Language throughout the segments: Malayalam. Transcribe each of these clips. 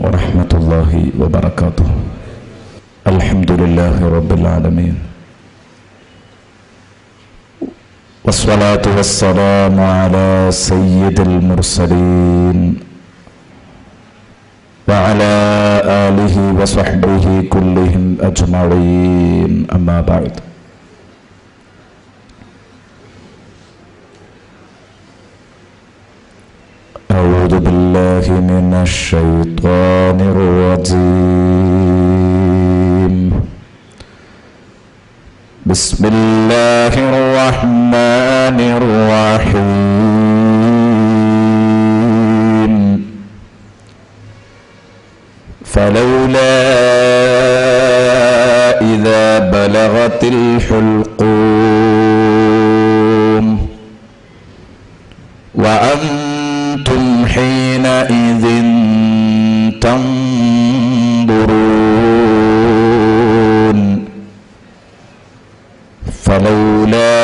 ورحمة الله وبركاته. الحمد لله رب العالمين، والصلاة والسلام على سيد المرسلين وعلى آله وصحبه كلهم أجمعين، أما بعد. أعوذ بالله من الشيطان الرجيم. بسم الله الرحمن الرحيم. فلولا إذا بلغت الحلقوم وأنتم حينئذ تنظرون. فلولا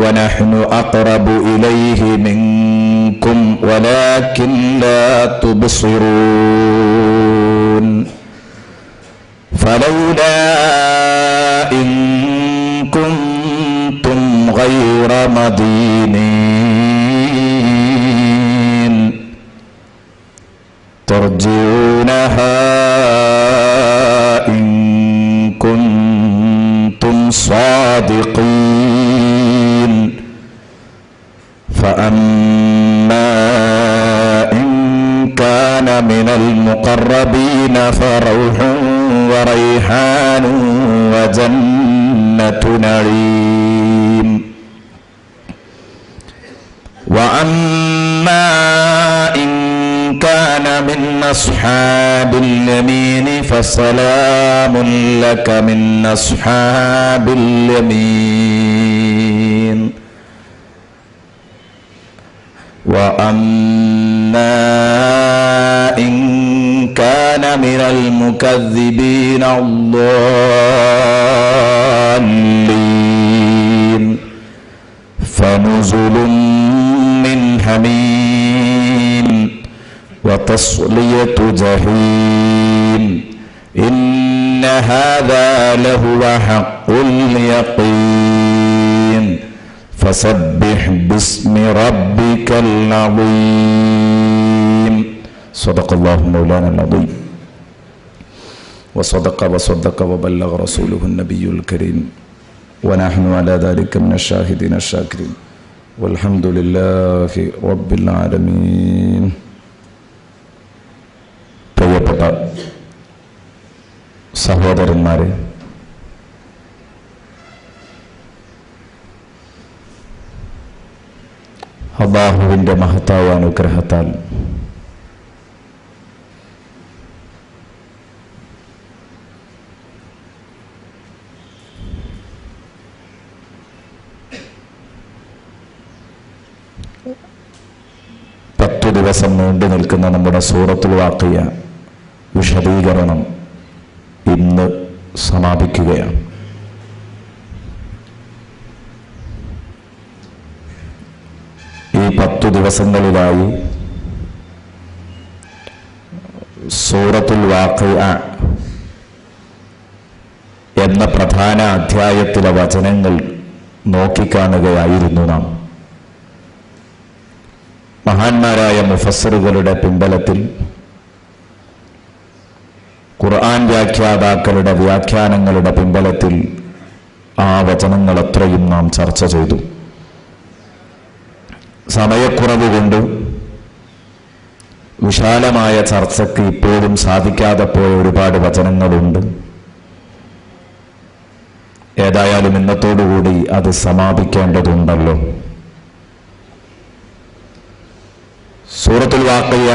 ونحن أقرب إليه منكم ولكن لا تبصرون. فلولا إن كنتم غير مدينين ترجعونها إن كنتم صادقين. فأما إن كان من المقربين فروح وريحان وجنة نعيم. وأما إن كان من أصحاب اليمين فسلام لك من أصحاب اليمين. وأما إن كان من المكذبين الضالين فنزل من حميم وتصلية جحيم. إن هذا لهو حق اليقين. فسبح باسم ربك العظيم. صدق الله مولانا العظيم، وصدق وبلغ رسوله النبي الكريم، ونحن على ذلك من الشاهدين الشاكرين، والحمد لله رب العالمين. പ്രിയപ്പെട്ട സഹോദരന്മാരെ, അല്ലാഹുവിൻ്റെ മഹത്തായ അനുഗ്രഹത്താൽ ദിവസം നീണ്ടു നിൽക്കുന്ന നമ്മുടെ സൂറത്തുൽ വാഖിയ വിശദീകരണം ഇന്ന് സമാപിക്കുകയാണ്. ഈ 10 ദിവസങ്ങളിലായി സൂറത്തുൽ വാഖിയ എന്ന പ്രധാന അധ്യായത്തിലെ വചനങ്ങൾ നോക്കിക്കാണുകയായിരുന്നു നാം. മഹാന്മാരായ മുഫസ്സിറുകളുടെ പിൻബലത്തിൽ ഖുർആൻ വ്യാഖ്യാതാക്കളുടെ വ്യാഖ്യാനങ്ങളുടെ പിൻബലത്തിൽ ആ വചനങ്ങൾ അത്രയും നാം ചർച്ച ചെയ്തു. സമയക്കുറവ് കൊണ്ട് വിശാലമായ ചർച്ചയ്ക്ക് ഇപ്പോഴും സാധിക്കാതെ പോയ ഒരുപാട് വചനങ്ങളുണ്ട്. ഏതായാലും ഇന്നത്തോടുകൂടി അത് സമാപിക്കേണ്ടതുണ്ടല്ലോ. സൂറത്തുൽ വാഖിയ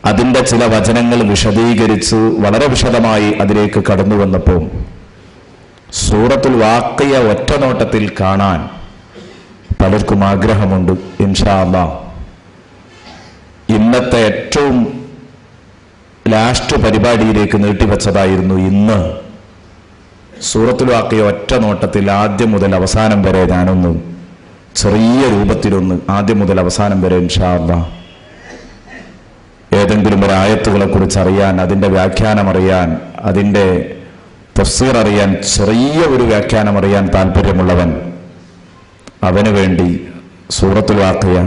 അതിൻ്റെ ചില വചനങ്ങൾ വിശദീകരിച്ച് വളരെ വിശദമായി അതിലേക്ക് കടന്നു വന്നപ്പോൾ സൂറത്തുൽ വാഖിയ ഒറ്റ നോട്ടത്തിൽ കാണാൻ പലർക്കും ആഗ്രഹമുണ്ട്. ഇൻഷാ അല്ലാഹ് ഇന്നത്തെ ഏറ്റവും ലാസ്റ്റ് പരിപാടിയിലേക്ക് നീട്ടിവെച്ചതായിരുന്നു ഇന്ന് സൂറത്തുൽ വാഖിയ ഒറ്റ നോട്ടത്തിൽ ആദ്യം മുതൽ അവസാനം വരെ ഞാനൊന്ന് ചെറിയ രൂപത്തിലൊന്ന് ആദ്യം മുതൽ അവസാനം വരെ ഇൻഷാ അല്ലാഹ് ഏതെങ്കിലും ഒരു ആയത്തുകളെ കുറിച്ച് അറിയാൻ, അതിൻ്റെ വ്യാഖ്യാനം അറിയാൻ, അതിൻ്റെ തഫ്സീർ അറിയാൻ, ചെറിയ ഒരു വ്യാഖ്യാനം അറിയാൻ താല്പര്യമുള്ളവൻ, അവന് വേണ്ടി സൂറത്തുൽ വാഖിയ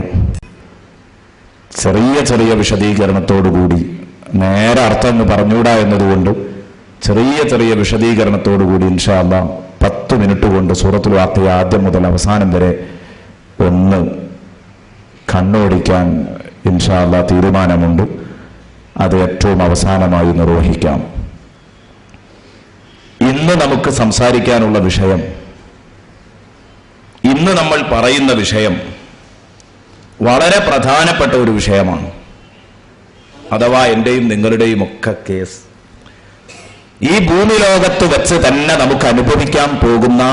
ചെറിയ ചെറിയ വിശദീകരണത്തോടുകൂടി, നേരെ അർത്ഥം പറഞ്ഞുകൂടാ എന്നതുകൊണ്ട് ചെറിയ ചെറിയ വിശദീകരണത്തോടുകൂടി ഇൻഷാ അല്ലാഹ് 10 മിനിറ്റ് കൊണ്ട് സൂറത്തുൽ വാഖിയ ആദ്യം മുതൽ അവസാനം വരെ ഒന്ന് കണ്ണോടിക്കാൻ ഇൻഷാ അല്ലാഹ് തീരുമാനമുണ്ട്. അത് ഏറ്റവും അവസാനമായി നിർവഹിക്കാം. ഇന്ന് നമുക്ക് സംസാരിക്കാനുള്ള വിഷയം, ഇന്ന് നമ്മൾ പറയുന്ന വിഷയം വളരെ പ്രധാനപ്പെട്ട ഒരു വിഷയമാണ്. അഥവാ എൻ്റെയും നിങ്ങളുടെയും ഒക്കെ കേസ് ഈ ഭൂമി ലോകത്ത് വെച്ച് തന്നെ നമുക്ക് അനുഭവിക്കാൻ പോകുന്ന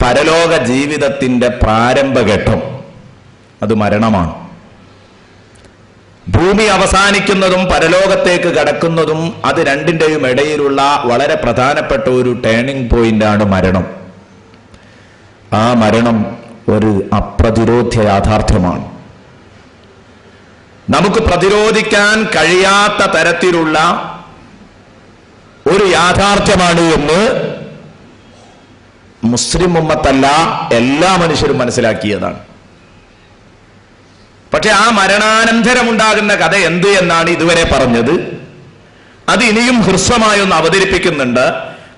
പരലോക ജീവിതത്തിന്റെ പ്രാരംഭഘട്ടം, അത് മരണമാണ്. ഭൂമി അവസാനിക്കുന്നതും പരലോകത്തേക്ക് കടക്കുന്നതും അത് രണ്ടിൻ്റെയും ഇടയിലുള്ള വളരെ പ്രധാനപ്പെട്ട ഒരു ടേണിംഗ് പോയിന്റാണ് മരണം. ആ മരണം ഒരു അപ്രതിരോധ്യ യാഥാർത്ഥ്യമാണ്. നമുക്ക് പ്രതിരോധിക്കാൻ കഴിയാത്ത തരത്തിലുള്ള ഒരു യാഥാർത്ഥ്യമാണ് എന്ന് മുസ്ലിം ഉമ്മത്തല്ല എല്ലാ മനുഷ്യരും മനസ്സിലാക്കിയതാണ്. പക്ഷെ ആ മരണാനന്തരമുണ്ടാകുന്ന കഥ എന്ത് എന്നാണ് ഇതുവരെ പറഞ്ഞത്. അത് ഇനിയും ഹ്രസ്വമായി ഒന്ന് അവതരിപ്പിക്കുന്നുണ്ട്.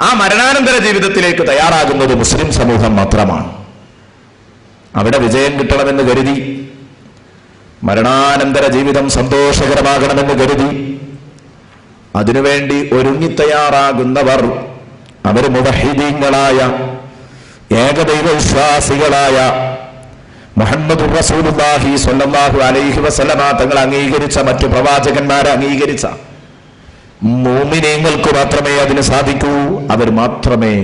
ആ മരണാനന്തര ജീവിതത്തിലേക്ക് തയ്യാറാകുന്നത് മുസ്ലിം സമൂഹം മാത്രമാണ്. അവിടെ വിജയം കിട്ടണമെന്ന് കരുതി, മരണാനന്തര ജീവിതം സന്തോഷകരമാകണമെന്ന് കരുതി അതിനുവേണ്ടി ഒരുങ്ങിത്തയ്യാറാകുന്നവർ, അവർ മുവഹിദീങ്ങളായ ഏകദൈവ വിശ്വാസികളായ മുഹമ്മദ് റസൂലുള്ളാഹി സ്വല്ലല്ലാഹു അലൈഹി വസല്ലമ തങ്ങൾ അംഗീകരിച്ച, മറ്റു പ്രവാചകന്മാരെ അംഗീകരിച്ച മുഅ്മിനീങ്ങൾക്ക് മാത്രമേ അതിന് സാധിക്കൂ. അവർ മാത്രമേ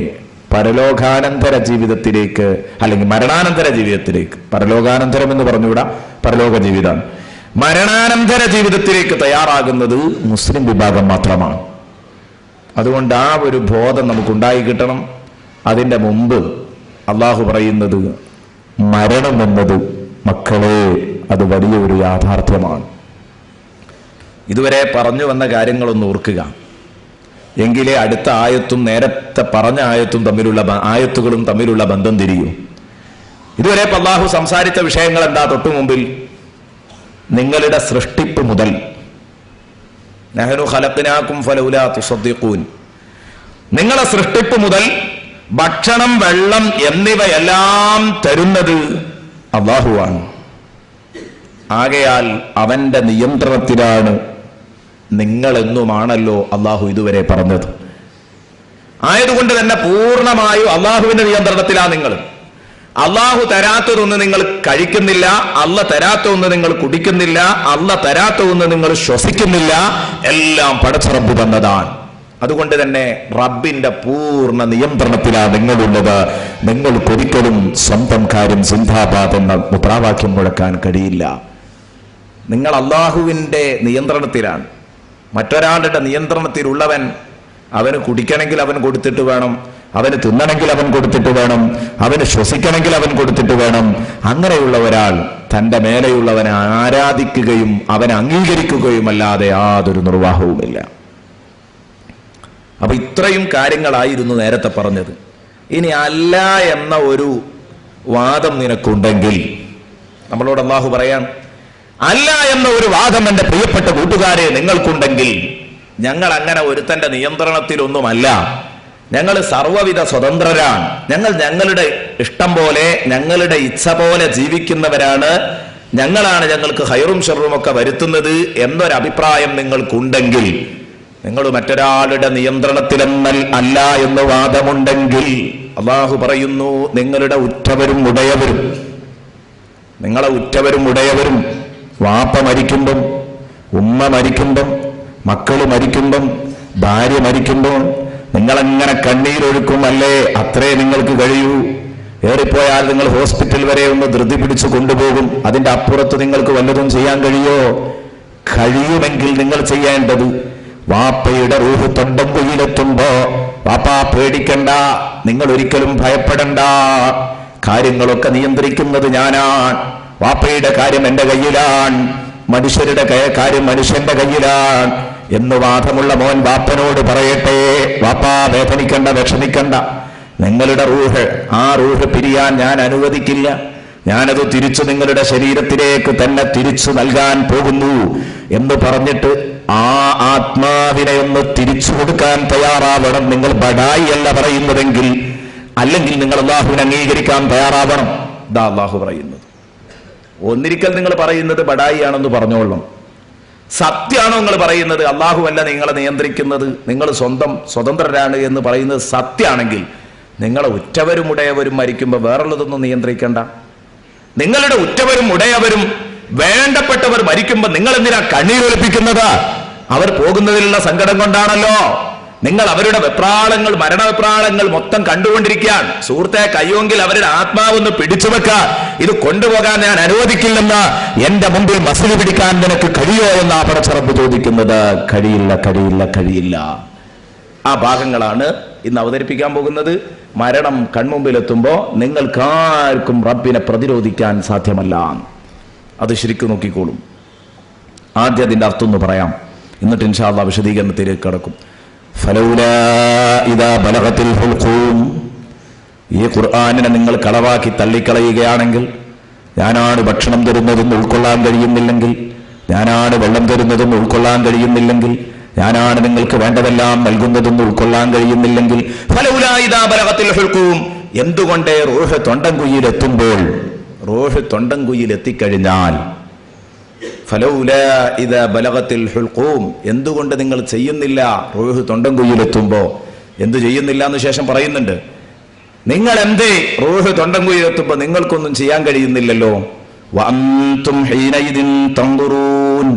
പരലോകാനന്തര ജീവിതത്തിലേക്ക്, അല്ലെങ്കിൽ മരണാനന്തര ജീവിതത്തിലേക്ക്, പരലോകാനന്തരം എന്ന് പറഞ്ഞുകൂടാ, പരലോക ജീവിതം, മരണാനന്തര ജീവിതത്തിലേക്ക് തയ്യാറാകുന്നത് മുസ്ലിം വിഭാഗം മാത്രമാണ്. അതുകൊണ്ട് ആ ഒരു ബോധം നമുക്കുണ്ടായി കിട്ടണം. അതിൻ്റെ മുമ്പ് അള്ളാഹു പറയുന്നത്, മരണം എന്നത് മക്കളെ അത് വലിയൊരു യാഥാർത്ഥ്യമാണ്. ഇതുവരെ പറഞ്ഞു വന്ന കാര്യങ്ങളൊന്ന് ഓർക്കുക, എങ്കിലേ അടുത്ത ആയത്തും നേരത്തെ പറഞ്ഞ ആയത്തുകളും തമ്മിലുള്ള ബന്ധം തിരിയൂ. ഇതുവരെ അല്ലാഹു സംസാരിച്ച വിഷയങ്ങൾ എന്താ? തൊട്ടു മുമ്പിൽ നിങ്ങളുടെ സൃഷ്ടിപ്പ് മുതൽ, നഹ്നു ഖലഖ്നാകും ഫലൗലാ തുസദ്ദിഖൂൻ, നിങ്ങളെ സൃഷ്ടിപ്പ് മുതൽ ഭക്ഷണം, വെള്ളം എന്നിവയെല്ലാം തരുന്നത് അല്ലാഹുവാണ്. ആകയാൽ അവന്റെ നിയന്ത്രണത്തിലാണ് നിങ്ങളെന്നുമാണല്ലോ അള്ളാഹു ഇതുവരെ പറഞ്ഞത്. ആയതുകൊണ്ട് തന്നെ പൂർണ്ണമായും അള്ളാഹുവിന്റെ നിയന്ത്രണത്തിലാണ് നിങ്ങൾ. അള്ളാഹു തരാത്തതൊന്ന് നിങ്ങൾ കഴിക്കുന്നില്ല, അല്ല തരാത്തൊന്ന് നിങ്ങൾ കുടിക്കുന്നില്ല, അല്ല തരാത്തൊന്ന് നിങ്ങൾ ശ്വസിക്കുന്നില്ല. എല്ലാം പടച്ച റബ്ബ് തന്നതാണ്. അതുകൊണ്ട് തന്നെ റബ്ബിന്റെ പൂർണ്ണ നിയന്ത്രണത്തിലാണ് നിങ്ങളുള്ളത്. നിങ്ങൾക്കൊരിക്കലും സ്വന്തം കാര്യം സിന്ദാബാദ് എന്ന മുദ്രാവാക്യം മുഴക്കാൻ കഴിയില്ല. നിങ്ങൾ അള്ളാഹുവിന്റെ നിയന്ത്രണത്തിലാണ്. മറ്റൊരാളുടെ നിയന്ത്രണത്തിലുള്ളവൻ, അവന് കുടിക്കണമെങ്കിൽ അവൻ കൊടുത്തിട്ട് വേണം, അവന് തിന്നണമെങ്കിൽ അവൻ കൊടുത്തിട്ട് വേണം, അവന് ശ്വസിക്കണമെങ്കിൽ അവൻ കൊടുത്തിട്ട് വേണം. അങ്ങനെയുള്ള ഒരാൾ തൻ്റെ മേലെയുള്ളവനെ ആരാധിക്കുകയും അവനെ അംഗീകരിക്കുകയുമല്ലാതെ യാതൊരു നിർവാഹവുമില്ല. അപ്പൊ ഇത്രയും കാര്യങ്ങളായിരുന്നു നേരത്തെ പറഞ്ഞത്. ഇനി അല്ല എന്ന ഒരു വാദം നിനക്കുണ്ടെങ്കിൽ, നമ്മളോട് അല്ലാഹു പറയാൻ, അല്ല എന്ന ഒരു വാദം എൻ്റെ പ്രിയപ്പെട്ട കൂട്ടുകാരെ നിങ്ങൾക്കുണ്ടെങ്കിൽ, ഞങ്ങൾ അങ്ങനെ ഒരുത്തന്റെ നിയന്ത്രണത്തിലൊന്നുമല്ല, ഞങ്ങൾ സർവ്വവിധ സ്വതന്ത്രരാണ്, ഞങ്ങൾ ഞങ്ങളുടെ ഇഷ്ടം പോലെ ഞങ്ങളുടെ ഇച്ഛ പോലെ ജീവിക്കുന്നവരാണ്, ഞങ്ങളാണ് ഞങ്ങൾക്ക് ഹൈറും ഷർറും ഒക്കെ വരുത്തുന്നത് എന്നൊരഭിപ്രായം നിങ്ങൾക്കുണ്ടെങ്കിൽ, നിങ്ങൾ മറ്റൊരാളുടെ നിയന്ത്രണത്തിലെന്നൽ അല്ല എന്ന് വാദമുണ്ടെങ്കിൽ, അല്ലാഹു പറയുന്നു, നിങ്ങളുടെ ഉറ്റവരും ഉടയവരും, നിങ്ങളെ ഉറ്റവരും ഉടയവരും, വാപ്പ മരിക്കുമ്പം, ഉമ്മ മരിക്കുമ്പം, മക്കള് മരിക്കുമ്പം, ഭാര്യ മരിക്കുമ്പോൾ നിങ്ങളെങ്ങനെ കണ്ണീരൊഴുക്കും അല്ലേ? അത്രേ നിങ്ങൾക്ക് കഴിയൂ. ഏറിപ്പോയാൽ നിങ്ങൾ ഹോസ്പിറ്റൽ വരെ ഒന്ന് ധൃതി പിടിച്ചു കൊണ്ടുപോകും. അതിന്റെ അപ്പുറത്ത് നിങ്ങൾക്ക് വല്ലതും ചെയ്യാൻ കഴിയുമെങ്കിൽ നിങ്ങൾ ചെയ്യേണ്ടത്, വാപ്പയുടെ റൂഹ് തൊണ്ടമ്പുയിലെത്തുമ്പോ വാപ്പാ പേടിക്കണ്ട, നിങ്ങൾ ഒരിക്കലും ഭയപ്പെടണ്ട, കാര്യങ്ങളൊക്കെ നിയന്ത്രിക്കുന്നത് ഞാനാണ്, വാപ്പയുടെ കാര്യം എന്റെ കയ്യിലാണ്, മനുഷ്യരുടെ കാര്യം മനുഷ്യന്റെ കയ്യിലാണ് എന്ന് വാദമുള്ള മോൻ ബാപ്പനോട് പറയട്ടെ, വാപ്പാ വേദനിക്കണ്ട, വിഷമിക്കണ്ട, നിങ്ങളുടെ റൂഹ്, ആ റൂഹ് പിരിയാൻ ഞാൻ അനുവദിക്കില്ല, ഞാനത് തിരിച്ചു നിങ്ങളുടെ ശരീരത്തിലേക്ക് തന്നെ തിരിച്ചു നൽകാൻ പോകുന്നു എന്ന് പറഞ്ഞിട്ട് ആ ആത്മാവിനെ ഒന്ന് തിരിച്ചു കൊടുക്കാൻ തയ്യാറാവണം. നിങ്ങൾ ബഡായി അല്ല പറയുന്നതെങ്കിൽ, അല്ലെങ്കിൽ നിങ്ങൾ അള്ളാഹുവിനെ അംഗീകരിക്കാൻ തയ്യാറാവണം. ഇതാ അള്ളാഹു പറയുന്നത്. ഒന്നിരിക്കൽ നിങ്ങൾ പറയുന്നത് ബഡായി ആണെന്ന് പറഞ്ഞോളണം. സത്യമാണോ നിങ്ങൾ പറയുന്നത് അള്ളാഹു അല്ല നിങ്ങളെ നിയന്ത്രിക്കുന്നത്, നിങ്ങൾ സ്വതന്ത്രരാണ് എന്ന് പറയുന്നത് സത്യമാണെങ്കിൽ നിങ്ങളെ ഉറ്റവരും ഉടയവരും മരിക്കുമ്പോൾ വേറുള്ളതൊന്നും നിയന്ത്രിക്കണ്ട. നിങ്ങളുടെ ഉറ്റവരും ഉടയവരും വേണ്ടപ്പെട്ടവർ മരിക്കുമ്പോൾ നിങ്ങൾ എന്തിനാ കണ്ണീരൊലിപ്പിക്കുന്നത്? അവർ പോകുന്നതിലുള്ള സങ്കടം കൊണ്ടാണല്ലോ. നിങ്ങൾ അവരുടെ വെപ്രാളങ്ങൾ, മരണവെപ്രാളങ്ങൾ മൊത്തം കണ്ടുകൊണ്ടിരിക്കാൻ. സുഹൃത്തെ, കഴിയുമെങ്കിൽ അവരുടെ ആത്മാവൊന്ന് പിടിച്ചു വെക്കാൻ. ഇത് കൊണ്ടുപോകാൻ ഞാൻ അനുവദിക്കില്ലെന്ന് എന്റെ മുമ്പിൽ മസിൽ പിടിക്കാൻ നിനക്ക് കഴിയോ എന്നാ പടച്ചറബ് ചോദിക്കുന്നത്. കഴിയില്ല, കഴിയില്ല, കഴിയില്ല. ആ ഭാഗങ്ങളാണ് ഇന്ന് അവതരിപ്പിക്കാൻ പോകുന്നത്. മരണം കൺമുമ്പിലെത്തുമ്പോൾ നിങ്ങൾക്കാർക്കും റബ്ബിനെ പ്രതിരോധിക്കാൻ സാധ്യമല്ല. അത് ശരിക്കും നോക്കിക്കോളും. ആദ്യം അതിന്റെ അർത്ഥം ഒന്ന് പറയാം, എന്നിട്ട് ഇൻഷാ അല്ലാഹ് വിശദീകരണത്തിലേക്ക് കടക്കും. ഫലൗലാ ഇദാ ബലഗത്തിൽ ഹുൽഖൂം, ഈ ഖുർആനിനെ നിങ്ങൾ കളവാക്കി തള്ളിക്കളയുകയാണെങ്കിൽ, ഞാനാണ് ഭക്ഷണം തരുന്നതെന്ന് ഉൾക്കൊള്ളാൻ കഴിയുന്നില്ലെങ്കിൽ, ഞാനാണ് വെള്ളം തരുന്നതെന്ന് ഉൾക്കൊള്ളാൻ കഴിയുന്നില്ലെങ്കിൽ, ഞാനാണ് നിങ്ങൾക്ക് വേണ്ടതെല്ലാം നൽകുന്നതെന്ന് ഉൾക്കൊള്ളാൻ കഴിയുന്നില്ലെങ്കിൽ, ഫലൗലാ ഇദാ ബലഗത്തിൽ ഹുൽഖൂം, എന്തുകൊണ്ട് റൂഹ് തൊണ്ടൻകുഴിയിലെത്തുമ്പോൾ, റൂഹ് തൊണ്ടൻകുഴിയിലെത്തിക്കഴിഞ്ഞാൽ, ഫലൗലാ ഇദാ ബലഗത്തിൽ ഹുൽഖൂം, എന്തുകൊണ്ട് നിങ്ങൾ ചെയ്യുന്നില്ല? റൂഹ് തൊണ്ടൻകുഴിയിലെത്തുമ്പോ എന്തു ചെയ്യുന്നില്ല എന്ന് ശേഷം പറയുന്നുണ്ട്. നിങ്ങൾ എന്തേ റൂഹ് തൊണ്ടൻകുഴിയിലെത്തുമ്പോ നിങ്ങൾക്കൊന്നും ചെയ്യാൻ കഴിയുന്നില്ലല്ലോ. വഅൻതും ഹീനഇദിൻ തൻദുറൂൻ,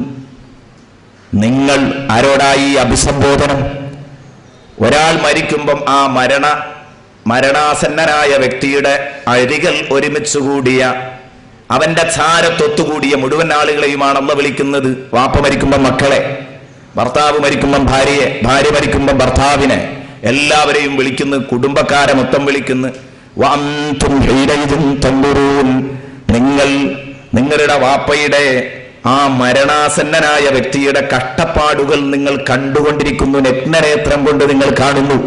നിങ്ങൾ ആരോടായി അഭിസംബോധനം? ഒരാൾ മരിക്കുമ്പം ആ മരണാസന്നനായ വ്യക്തിയുടെ അരികൾ ഒരുമിച്ചുകൂടിയ, അവന്റെ ചാരത്തൊത്തുകൂടിയ മുഴുവൻ ആളുകളെയുമാണ് അല്ലാഹു വിളിക്കുന്നത്. വാപ്പ മരിക്കുമ്പം മക്കളെ, ഭർത്താവ് മരിക്കുമ്പം ഭാര്യയെ, ഭാര്യ മരിക്കുമ്പം ഭർത്താവിനെ, എല്ലാവരെയും വിളിക്കുന്നു, കുടുംബക്കാരെ മൊത്തം വിളിക്കുന്നു. വഅൻതും ഹീനഇദിൻ തൻദുറൂൻ, നിങ്ങൾ നിങ്ങളുടെ വാപ്പയുടെ ആ മരണാസന്നനായ വ്യക്തിയുടെ കഷ്ടപ്പാടുകൾ നിങ്ങൾ കണ്ടുകൊണ്ടിരിക്കുന്നു, നഗ്നനേത്രം കൊണ്ട് നിങ്ങൾ കാണുന്നു.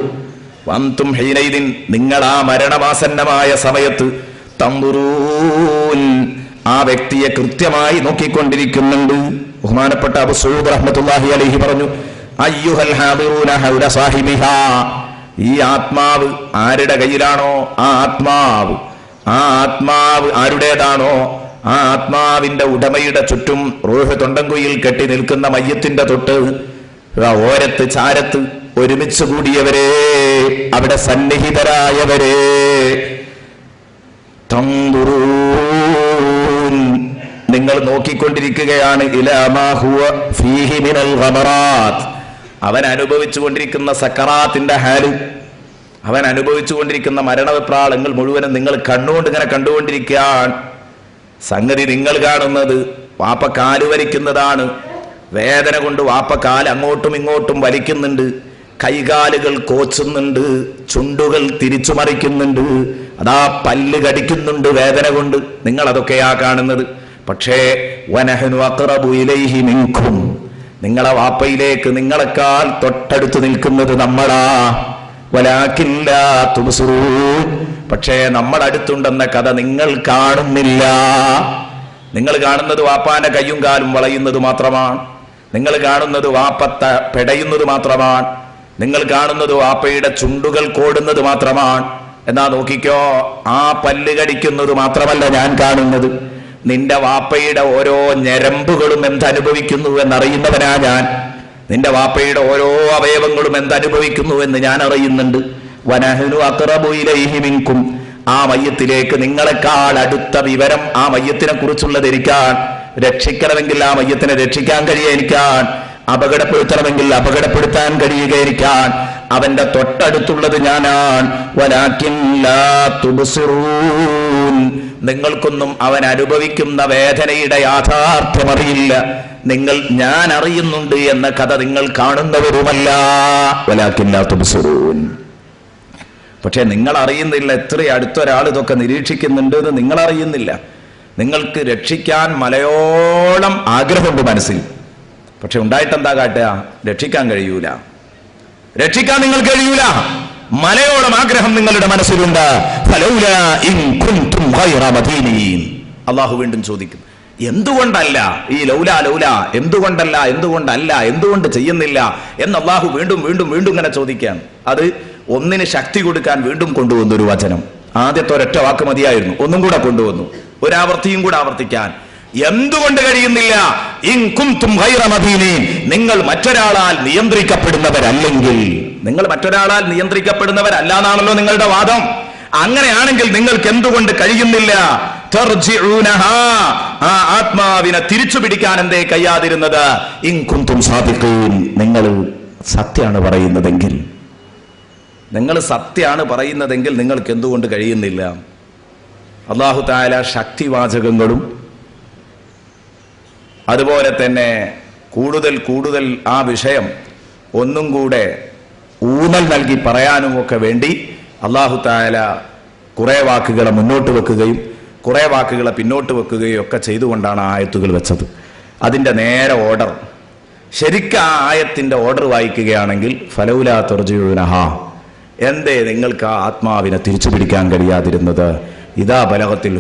വഅൻതും ഹീനഇദിൻ, നിങ്ങൾ ആ മരണമാസന്നമായ സമയത്ത് തൻദുറൂൻ, ആ വ്യക്തിയെ കൃത്യമായി നോക്കിക്കൊണ്ടിരിക്കുന്നുണ്ട്. ബഹുമാനപ്പെട്ട അബൂ സഊദ് റഹ്മത്തുള്ളാഹി അലൈഹി പറഞ്ഞു, അയ്യുഹൽ ഹാദിറൂന ഹൗല സാഹിബിഹാ, ഈ ആത്മാവ് ആരുടെ കയ്യിലാണോ, ആ ആത്മാവ് ആരുടേതാണോ, ആ ആത്മാവിന്റെ ഉടമയുടെ ചുറ്റും റൂഹ് തൊണ്ടൻകുഴിയിൽ കെട്ടി നിൽക്കുന്ന മയ്യത്തിന്റെ തൊട്ട് ഓരത്ത് ചാരത്ത് ഒരുമിച്ച് കൂടിയവരെ, അവിടെ സന്നിഹിതരായവരെ, തൻദുറൂൻ, നിങ്ങൾ നോക്കിക്കൊണ്ടിരിക്കുകയാണ്. ഇലാ മാ ഹുവ ഫീഹി മിനൽ ഗമറാത്ത്, അവൻ അനുഭവിച്ചുകൊണ്ടിരിക്കുന്ന സക്കറാത്തിന്റെ ഹാല്, അവൻ അനുഭവിച്ചുകൊണ്ടിരിക്കുന്ന മരണവെപ്രാളങ്ങൾ മുഴുവനും നിങ്ങൾ കണ്ണുകൊണ്ട് ഇങ്ങനെ കണ്ടുകൊണ്ടിരിക്കാൻ. സംഗതി നിങ്ങൾ കാണുന്നത് വാപ്പ കാല് വലിക്കുന്നതാണ്. വേദന കൊണ്ട് വാപ്പ കാല് അങ്ങോട്ടും ഇങ്ങോട്ടും വലിക്കുന്നുണ്ട്, കൈകാലുകൾ കോച്ചുന്നുണ്ട്, ചുണ്ടുകൾ തിരിച്ചു മറിക്കുന്നുണ്ട്, അതാ പല്ല് കടിക്കുന്നുണ്ട് വേദന കൊണ്ട്. നിങ്ങൾ അതൊക്കെയാ കാണുന്നത്. പക്ഷേ വനഹ്നു അഖ്റബു ഇലൈഹി മിൻകും, നിങ്ങളെ വാപ്പയിലേക്ക് നിങ്ങളെക്കാൾ തൊട്ടടുത്ത് നിൽക്കുന്നത് നമ്മളാ. വലാകിൻ ലാ തുബ്സിറൂൻ, പക്ഷേ നമ്മൾ അടുത്തുണ്ടെന്ന കഥ നിങ്ങൾ കാണുന്നില്ല. നിങ്ങൾ കാണുന്നത് വാപ്പാന്റെ കയ്യും കാലും വളയുന്നത് മാത്രമാണ്. നിങ്ങൾ കാണുന്നത് വാപ്പ പെടയുന്നത് മാത്രമാണ്. നിങ്ങൾ കാണുന്നത് വാപ്പയുടെ ചുണ്ടുകൾ കോടുന്നത് മാത്രമാണ്. എന്നാ നോക്കിക്കോ, ആ പല്ല് കടിക്കുന്നത് മാത്രമല്ല ഞാൻ കാണുന്നത്. നിന്റെ വാപ്പയുടെ ഓരോ ഞരമ്പുകളും എന്തനുഭവിക്കുന്നു എന്നറിയുന്നവനാ ഞാൻ. നിന്റെ വാപ്പയുടെ ഓരോ അവയവങ്ങളും എന്തനുഭവിക്കുന്നു എന്ന് ഞാൻ അറിയുന്നുണ്ട്. വനഹ്നു അഖ്റബു ഇലൈഹി മിൻകും, ആ മയ്യത്തിലേക്ക് നിങ്ങളെക്കാൾ അടുത്ത വിവരം ആ മയ്യത്തിനെ കുറിച്ചുള്ളതിരിക്കാൻ. രക്ഷിക്കണമെങ്കിൽ ആ മയ്യത്തിനെ രക്ഷിക്കാൻ കഴിയാതിരിക്കാൻ, അപകടപ്പെടുത്തണമെങ്കിൽ അപകടപ്പെടുത്താൻ കഴിയുകയിരിക്കാൻ അവന്റെ തൊട്ടടുത്തുള്ളത് ഞാനാണ്. വലാകിൻ ലാ തുബ്സിറൂൻ, നിങ്ങൾക്കൊന്നും അവൻ അനുഭവിക്കുന്ന വേദനയുടെ യാഥാർത്ഥ്യം അറിയില്ല. നിങ്ങൾ ഞാൻ അറിയുന്നുണ്ട് എന്ന കഥ നിങ്ങൾ കാണുന്നവരുമല്ല. വലാകിൻ ലാ തുബ്സിറൂൻ, പക്ഷെ നിങ്ങൾ അറിയുന്നില്ല. എത്ര അടുത്തൊരാൾ ഇതൊക്കെ നിരീക്ഷിക്കുന്നുണ്ട് എന്ന് നിങ്ങൾ അറിയുന്നില്ല. നിങ്ങൾക്ക് രക്ഷിക്കാൻ മലയോളം ആഗ്രഹമുണ്ട് മനസ്സിൽ. പക്ഷെ ഉണ്ടായിട്ടെന്താ കാട്ടുക? രക്ഷിക്കാൻ കഴിയൂല. രക്ഷിക്കാൻ നിങ്ങൾ കഴിയൂല. മലയോളം ആഗ്രഹം നിങ്ങളുടെ മനസ്സിലുണ്ട്. ഫലൗലാ ഇൻ കുൻതും ഗൈറ മദീനീൻ. അല്ലാഹു വീണ്ടും ചോദിക്കും, എന്തുകൊണ്ടല്ല ഈ ലൗല ലൗല, എന്തുകൊണ്ട് ചെയ്യുന്നില്ല എന്ന് അല്ലാഹു വീണ്ടും വീണ്ടും വീണ്ടും ഇങ്ങനെ ചോദിക്കുകയാണ്. അത് ഒന്നിന് ശക്തി കൊടുക്കാൻ വീണ്ടും കൊണ്ടുവന്നു ഒരു വചനം. ആദ്യത്തെ ഒരൊറ്റ വാക്ക് മതിയായിരുന്നു, ഒന്നും കൂടെ കൊണ്ടുവന്നു, ഒരാവർത്തിയും കൂടെ ആവർത്തിക്കാൻ. എന്തുകൊണ്ട് കഴിയുന്നില്ല? ഇൻ കുൻതും ഗൈറ മദീനീൻ, നിങ്ങൾ മറ്റൊരാളാൽ നിയന്ത്രിക്കപ്പെടുന്നവരല്ലെങ്കിൽ. നിങ്ങൾ മറ്റൊരാളാൽ നിയന്ത്രിക്കപ്പെടുന്നവരല്ല എന്നാണല്ലോ നിങ്ങളുടെ വാദം. അങ്ങനെയാണെങ്കിൽ നിങ്ങൾക്ക് എന്തുകൊണ്ട് കഴിയുന്നില്ല? തർജിഊനഹാ, ആ ആത്മാവിനെ തിരിച്ചു പിടിക്കാൻ എന്തേ കഴിയാതിരുന്നത്? ഇൻ കുൻതും സാദിഖീൻ, നിങ്ങൾ സത്യമാണ് പറയുന്നതെങ്കിൽ, നിങ്ങൾക്ക് എന്തുകൊണ്ട് കഴിയുന്നില്ല? അല്ലാഹു തആല ശക്തിവാചകങ്ങളും അതുപോലെ തന്നെ കൂടുതൽ കൂടുതൽ ആ വിഷയം ഒന്നും കൂടെ ഊന്നൽ നൽകി പറയാനുമൊക്കെ വേണ്ടി അല്ലാഹു തആല കുറെ വാക്കുകളെ മുന്നോട്ട് വെക്കുകയും കുറെ വാക്കുകളെ പിന്നോട്ട് വെക്കുകയും ഒക്കെ ചെയ്തുകൊണ്ടാണ് ആയത്തുകൾ വെച്ചത്. അതിൻ്റെ നേരെ ഓർഡർ, ശരിക്കും ആ ആയത്തിൻ്റെ ഓർഡർ വായിക്കുകയാണെങ്കിൽ ഫലൗലാ തർജിഊനഹാ, എന്തേ നിങ്ങൾക്ക് ആ ആത്മാവിനെ തിരിച്ചു പിടിക്കാൻ കഴിയാതിരുന്നത്? ഇദാ ബലഗത്തിൽ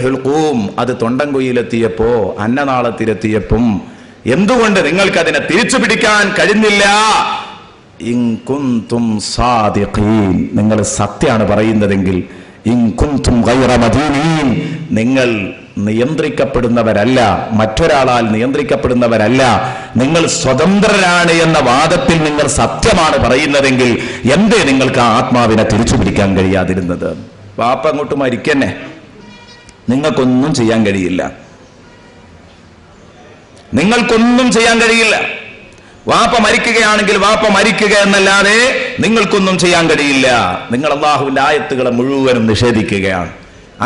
ഹുൽഖൂം, അത് തൊണ്ടൻകുഴിയിലെത്തിയപ്പോ, അന്നനാളത്തിലെത്തിയപ്പം എന്തുകൊണ്ട് നിങ്ങൾക്ക് അതിനെ തിരിച്ചു പിടിക്കാൻ കഴിഞ്ഞില്ല? ഇൻ കുൻതും സാദിഖീൻ, നിങ്ങൾ സത്യമാണ് പറയുന്നതെങ്കിൽ, ഇൻ കുൻതും ഗൈറ മദീനീൻ, നിങ്ങൾ നിയന്ത്രിക്കപ്പെടുന്നവരല്ല, മറ്റൊരാളാൽ നിയന്ത്രിക്കപ്പെടുന്നവരല്ല, നിങ്ങൾ സ്വതന്ത്രരാണ് എന്ന വാദത്തിൽ നിങ്ങൾ സത്യമാണ് പറയുന്നതെങ്കിൽ എന്തേ നിങ്ങൾക്ക് ആ ആത്മാവിനെ തിരിച്ചു പിടിക്കാൻ കഴിയാതിരുന്നത്? വാപ്പ അങ്ങോട്ട് മരിക്കന്നെ, നിങ്ങൾക്കൊന്നും ചെയ്യാൻ കഴിയില്ല. വാപ്പ മരിക്കുകയാണെങ്കിൽ വാപ്പ മരിക്കുക എന്നല്ലാതെ നിങ്ങൾക്കൊന്നും ചെയ്യാൻ കഴിയില്ല. നിങ്ങൾ അല്ലാഹുവിന്റെ ആയത്തുകളെ മുഴുവനും നിഷേധിക്കുകയാണ്,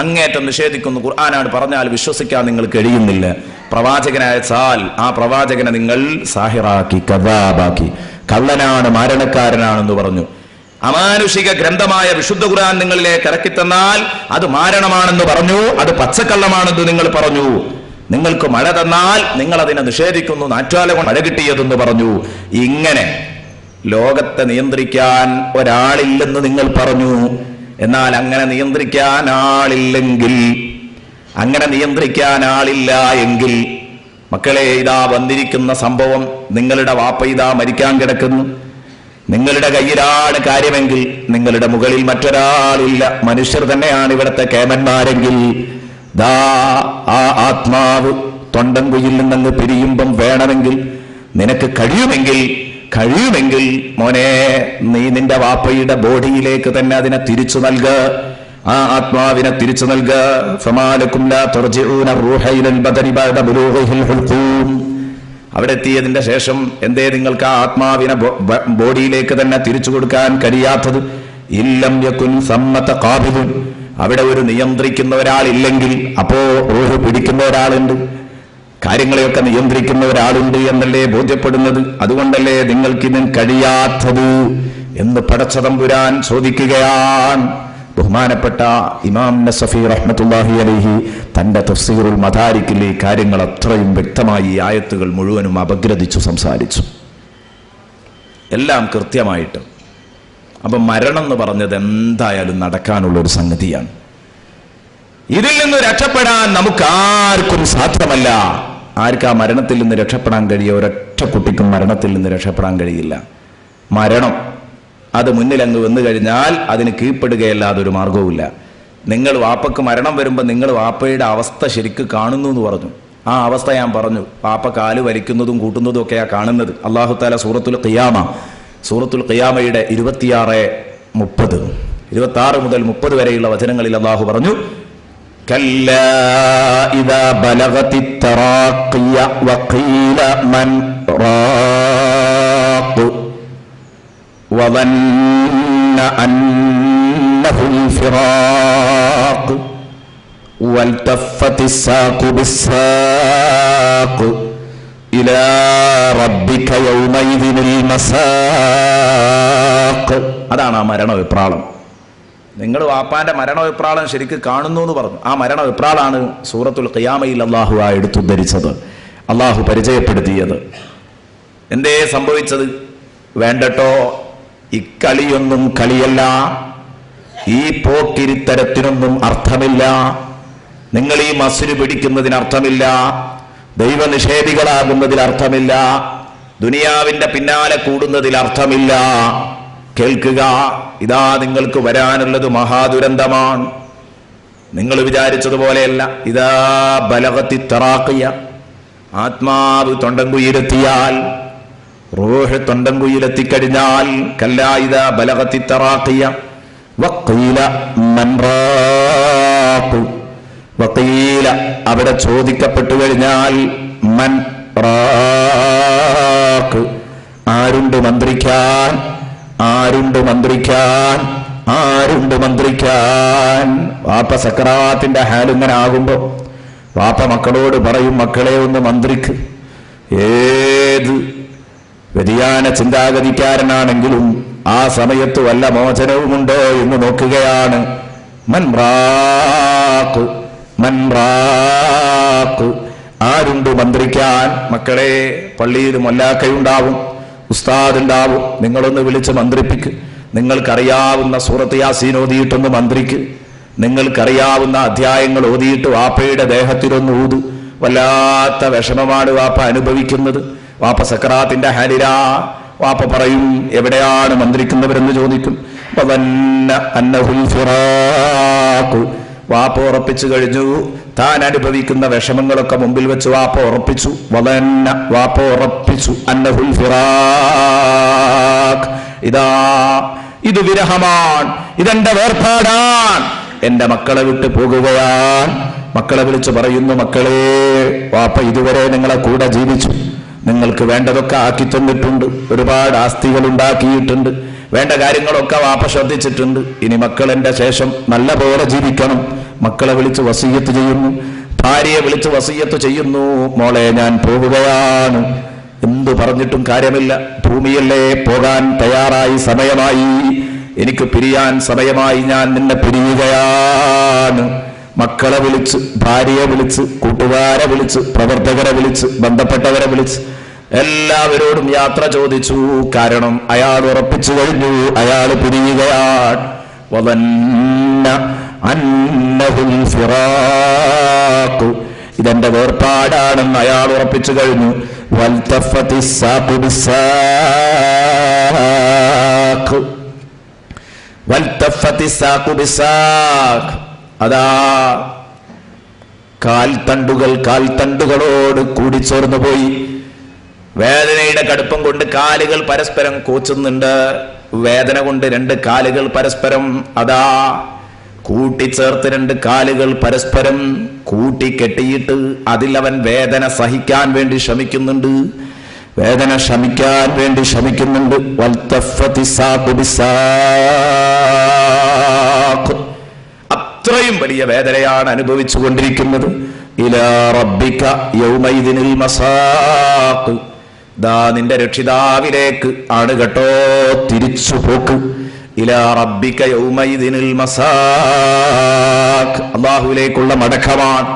അങ്ങേറ്റം നിഷേധിക്കുന്നു. ഖുർആനാണ് പറഞ്ഞാൽ വിശ്വസിക്കാൻ നിങ്ങൾ കഴിയുന്നില്ല. പ്രവാചകനയച്ചാൽ ആ പ്രവാചകനെ നിങ്ങൾ സാഹിറാക്കി, കദാബാക്കി, കള്ളനാണ്, മാരണക്കാരനാണെന്ന് പറഞ്ഞു. അമാനുഷിക ഗ്രന്ഥമായ വിശുദ്ധ ഖുർആൻ നിങ്ങളിലേക്ക് ഇറക്കിത്തന്നാൽ അത് മാരണമാണെന്ന് പറഞ്ഞു, അത് പച്ചക്കള്ളമാണെന്ന് നിങ്ങൾ പറഞ്ഞു. നിങ്ങൾക്ക് മഴ തന്നാൽ നിങ്ങൾ അതിനെ നിഷേധിക്കുന്നു, നാറ്റാല കൊണ്ട് മഴ കിട്ടിയതെന്ന് പറഞ്ഞു. ഇങ്ങനെ ലോകത്തെ നിയന്ത്രിക്കാൻ ഒരാളില്ലെന്ന് നിങ്ങൾ പറഞ്ഞു. എന്നാൽ അങ്ങനെ നിയന്ത്രിക്കാൻ ആളില്ല എങ്കിൽ മക്കളെ, ഇതാ വന്നിരിക്കുന്ന സംഭവം, നിങ്ങളുടെ വാപ്പ ഇതാ മരിക്കാൻ കിടക്കുന്നു, നിങ്ങളുടെ കയ്യിലാണ് കാര്യമെങ്കിൽ, നിങ്ങളുടെ മുകളിൽ മറ്റൊരാളില്ല, മനുഷ്യർ തന്നെയാണ് ഇവിടുത്തെ കേമന്മാരെങ്കിൽ, ദാ ആ ആത്മാവ് തൊണ്ടൻകുഴിയിൽ നിന്നങ്ങ് പിരിയുമ്പം വേണമെങ്കിൽ, നിനക്ക് കഴിയുമെങ്കിൽ മോനെ, നീ നിന്റെ വാപ്പയുടെ ബോഡിയിലേക്ക് തന്നെ അതിനെ തിരിച്ചു നൽകുക, ആ ആത്മാവിനെ തിരിച്ചു നൽകുക. ഫമാലക്കും ലാ തർജിഊന റൂഹ ഇലൽ ബദനി ബഅദ ബുലൂഗിഹിൽ ഹുൽഖൂം. അവിടെ എത്തിയതിന്റെ ശേഷം എന്തേ നിങ്ങൾക്ക് ആ ആത്മാവിനെ ബോഡിയിലേക്ക് തന്നെ തിരിച്ചു കൊടുക്കാൻ കഴിയാത്തത്? ഇല്ലം യകുൻ സമ്മത ഖാബിദുൻ, അവിടെ ഒരു നിയന്ത്രിക്കുന്ന ഒരാളില്ലെങ്കിൽ അപ്പോ റൂഹ് പിടിക്കുന്ന ഒരാളുണ്ട്, കാര്യങ്ങളെയൊക്കെ നിയന്ത്രിക്കുന്ന ഒരാളുണ്ട് എന്നല്ലേ ബോധ്യപ്പെടുന്നത്? അതുകൊണ്ടല്ലേ നിങ്ങൾക്കിതിന് കഴിയാത്തത് എന്ന് പടച്ചതമ്പുരാൻ ചോദിക്കുകയാണ്. ബഹുമാനപ്പെട്ട ഇമാം നസഫി റഹ്മത്തുള്ളാഹി അലൈഹി തന്റെ തഫ്സീറുൽ മദാരിക്കിൽ ഈ കാര്യങ്ങൾ അത്രയും വ്യക്തമായി ഈ ആയത്തുകൾ മുഴുവനും അപഗ്രഥിച്ചു സംസാരിച്ചു, എല്ലാം കൃത്യമായിട്ട്. അപ്പം മരണം എന്ന് പറഞ്ഞത് എന്തായാലും നടക്കാനുള്ള ഒരു സംഗതിയാണ്. ഇതിൽ നിന്ന് രക്ഷപ്പെടാൻ നമുക്കാർക്കും സാധ്യമല്ല. ആർക്കാ മരണത്തിൽ നിന്ന് രക്ഷപ്പെടാൻ കഴിയുക? ഒരൊറ്റ കുട്ടിക്കും മരണത്തിൽ നിന്ന് രക്ഷപ്പെടാൻ കഴിയില്ല. മരണം അത് മുന്നിലങ്ങ് വന്നു കഴിഞ്ഞാൽ അതിന് കീഴ്പ്പെടുകയല്ലാതെ ഒരു മാർഗവുമില്ല. നിങ്ങൾ വാപ്പക്ക് മരണം വരുമ്പോൾ നിങ്ങൾ വാപ്പയുടെ അവസ്ഥ ശരിക്ക് കാണുന്നു എന്ന് പറഞ്ഞു. ആ അവസ്ഥ ഞാൻ പറഞ്ഞു, വാപ്പ കാല് വലിക്കുന്നതും കൂട്ടുന്നതും ഒക്കെയാ കാണുന്നത്. അല്ലാഹു തആല സൂറത്തുൽ ഖിയാമയുടെ 26 മുതൽ 30 വരെയുള്ള വചനങ്ങളിൽ അല്ലാഹു പറഞ്ഞു, കല്ലാ ഇദാ ബലഗതിത് തറാഖിയ വഖീല മൻ റാഖ് വദന്ന അന്നഹുൽ ഫിറാഖ് വൽതഫത്തിസ് സാഖു ബിസ്സാഖ് ഇലാ റബ്ബിക യൗമൈദിനിൽ മസാഖ്. അതാണ് ആ മരണ വിപ്രാളം. നിങ്ങൾ വാപ്പാന്റെ മരണവിപ്രാളം ശരിക്ക് കാണുന്നു എന്ന് പറഞ്ഞു. ആ മരണവിപ്രാളാണ് സൂറത്തുൽ ഖിയാമയിൽ അള്ളാഹു എടുത്തുദ്ധരിച്ചത്, അള്ളാഹു പരിചയപ്പെടുത്തിയത്. എന്തേ സംഭവിച്ചത്? വേണ്ടട്ടോ, ഇക്കളിയൊന്നും കളിയല്ല, ഈ പോക്കിരിത്തരത്തിനൊന്നും അർത്ഥമില്ല, നിങ്ങൾ ഈ മസ്ജിദ് പിടിക്കുന്നതിന് അർത്ഥമില്ല, ദൈവനിഷേധികളാകുന്നതിൽ അർത്ഥമില്ല, ദുനിയാവിന്റെ പിന്നാലെ കൂടുന്നതിൽ അർത്ഥമില്ല. കേൾക്കുക, ഇതാ നിങ്ങൾക്ക് വരാനുള്ളത് മഹാദുരന്തമാണ്. നിങ്ങൾ വിചാരിച്ചതുപോലെയല്ല. ഇതാ ബലഗത്തി തറാഖിയ, ആത്മാവ് തൊണ്ടൻകുയിലെത്തിയാൽ, റൂഹ് തൊണ്ടൻകുയിലെത്തിക്കഴിഞ്ഞാൽ, കല്ലാ ഇതാ ബലഗത്തി തറാഖിയ വഖീല മൻ റാഖ്, വഖീല അവിടെ ചോദിക്കപ്പെട്ടു കഴിഞ്ഞാൽ, മൻ റാഖ്, ആരുണ്ട് മന്ത്രിക്കാൻ, ആരുണ്ട് മന്ത്രിക്കാൻ, ആരുണ്ട് മന്ത്രിക്കാൻ. വാപ്പ സക്കറാത്തിന്റെ ഹാലിങ്ങനെ ആകുമ്പോ വാപ്പ മക്കളോട് പറയും, മക്കളെ ഒന്ന് മന്ത്രിക്ക്. ഏത് വ്യതിയാന ചിന്താഗതിക്കാരനാണെങ്കിലും ആ സമയത്ത് വല്ല മോചനവുമുണ്ടോ എന്ന് നോക്കുകയാണ്. മൻ റാഖ്, മൻ റാഖ്, ആരുണ്ട് മന്ത്രിക്കാൻ. മക്കളെ, പള്ളിയിൽ മൊല്ലാക്കയുണ്ടാവും, ഉസ്താദ് ഉണ്ടാവും, നിങ്ങളൊന്ന് വിളിച്ച് മന്ത്രിപ്പിക്ക്. നിങ്ങൾക്കറിയാവുന്ന സൂറത്ത് യാസീൻ ഓതിയിട്ടൊന്ന് മന്ത്രിക്ക്. നിങ്ങൾക്കറിയാവുന്ന അധ്യായങ്ങൾ ഓതിയിട്ട് വാപ്പയുടെ ദേഹത്തിലൊന്ന് ഊതു. വല്ലാത്ത വിഷമമാണ് വാപ്പ അനുഭവിക്കുന്നത്. വാപ്പ സക്കറാത്തിന്റെ ഹാലിലാ. വാപ്പ പറയും, എവിടെയാണ് മന്ത്രിക്കുന്നവരെന്ന് ചോദിക്കും. വാപ്പ ഉറപ്പിച്ചു കഴിഞ്ഞു, താൻ അനുഭവിക്കുന്ന വിഷമങ്ങളൊക്കെ മുമ്പിൽ വെച്ച് വാപ്പ ഉറപ്പിച്ചു. വാപ്പ ഉറപ്പിച്ചു, അന്നഹുൽ ഫിറാഖ്, ഇതാ ഇത് വിരഹമാണ്, ഇതെന്റെ വേർപാടാണ്, എന്റെ മക്കളെ വിട്ട് പോകുകയാണ്. മക്കളെ വിളിച്ചു പറയുന്നു, മക്കളെ, വാപ്പ ഇതുവരെ നിങ്ങളെ കൂടെ ജീവിച്ചു, നിങ്ങൾക്ക് വേണ്ടതൊക്കെ ആക്കി തന്നിട്ടുണ്ട്, ഒരുപാട് ആസ്തികൾ ഉണ്ടാക്കിയിട്ടുണ്ട്, വേണ്ട കാര്യങ്ങളൊക്കെ വാപ്പ ശ്രദ്ധിച്ചിട്ടുണ്ട്. ഇനി മക്കൾ എന്റെ ശേഷം നല്ല പോലെ ജീവിക്കണം. മക്കളെ വിളിച്ച് വസിയ്യത്ത് ചെയ്യുന്നു, ഭാര്യയെ വിളിച്ച് വസിയ്യത്ത് ചെയ്യുന്നു, മോളെ ഞാൻ പോവുകയാണ്. എന്തു പറഞ്ഞിട്ടും കാര്യമില്ല, ഭൂമിയല്ലേ, പോകാൻ തയ്യാറായി, സമയമായി, എനിക്ക് പിരിയാൻ സമയമായി, ഞാൻ നിന്നെ പിരിയുകയാണ്. മക്കളെ വിളിച്ച്, ഭാര്യയെ വിളിച്ച്, കൂട്ടുകാരെ വിളിച്ച്, പ്രവർത്തകരെ വിളിച്ച്, ബന്ധപ്പെട്ടവരെ വിളിച്ച് എല്ലാവരോടും യാത്ര ചോദിച്ചു. കാരണം അയാൾ ഉറപ്പിച്ചു കഴിഞ്ഞു, അയാൾ പിരിയുകയാണ്. ഇതെന്റെ വേർപാടാണെന്ന് അയാൾ ഉറപ്പിച്ചു കഴിഞ്ഞു. അതാ കാൽത്തണ്ടുകൾ കാൽത്തണ്ടുകളോട് കൂടിച്ചേർന്നു പോയി. വേദനയുടെ കടുപ്പം കൊണ്ട് കാലുകൾ പരസ്പരം കോച്ചുന്നുണ്ട്. വേദന കൊണ്ട് രണ്ട് കാലുകൾ പരസ്പരം അതാ കൂട്ടിച്ചേർത്ത്, രണ്ട് കാലുകൾ പരസ്പരം കൂട്ടിക്കെട്ടിയിട്ട് അതിൽ അവൻ വേദന സഹിക്കാൻ വേണ്ടി ശ്രമിക്കുന്നുണ്ട്, വേദന ശമിക്കാൻ വേണ്ടി ശ്രമിക്കുന്നുണ്ട്. അത്രയും വലിയ വേദനയാണ് അനുഭവിച്ചു കൊണ്ടിരിക്കുന്നത്. ഇലാ റബ്ബിക യൗമൈദിനിൽ മസാഖ്, ദാ നിന്റെ രക്ഷിതാവിലേക്ക് ആണ് കേട്ടോ തിരിച്ചു പോക്ക്. ഇലാ റബ്ബിക യൗമൈദിനിൽ മസാഖ്, അല്ലാഹുവിലേക്കുള്ള മടക്കമാണ്,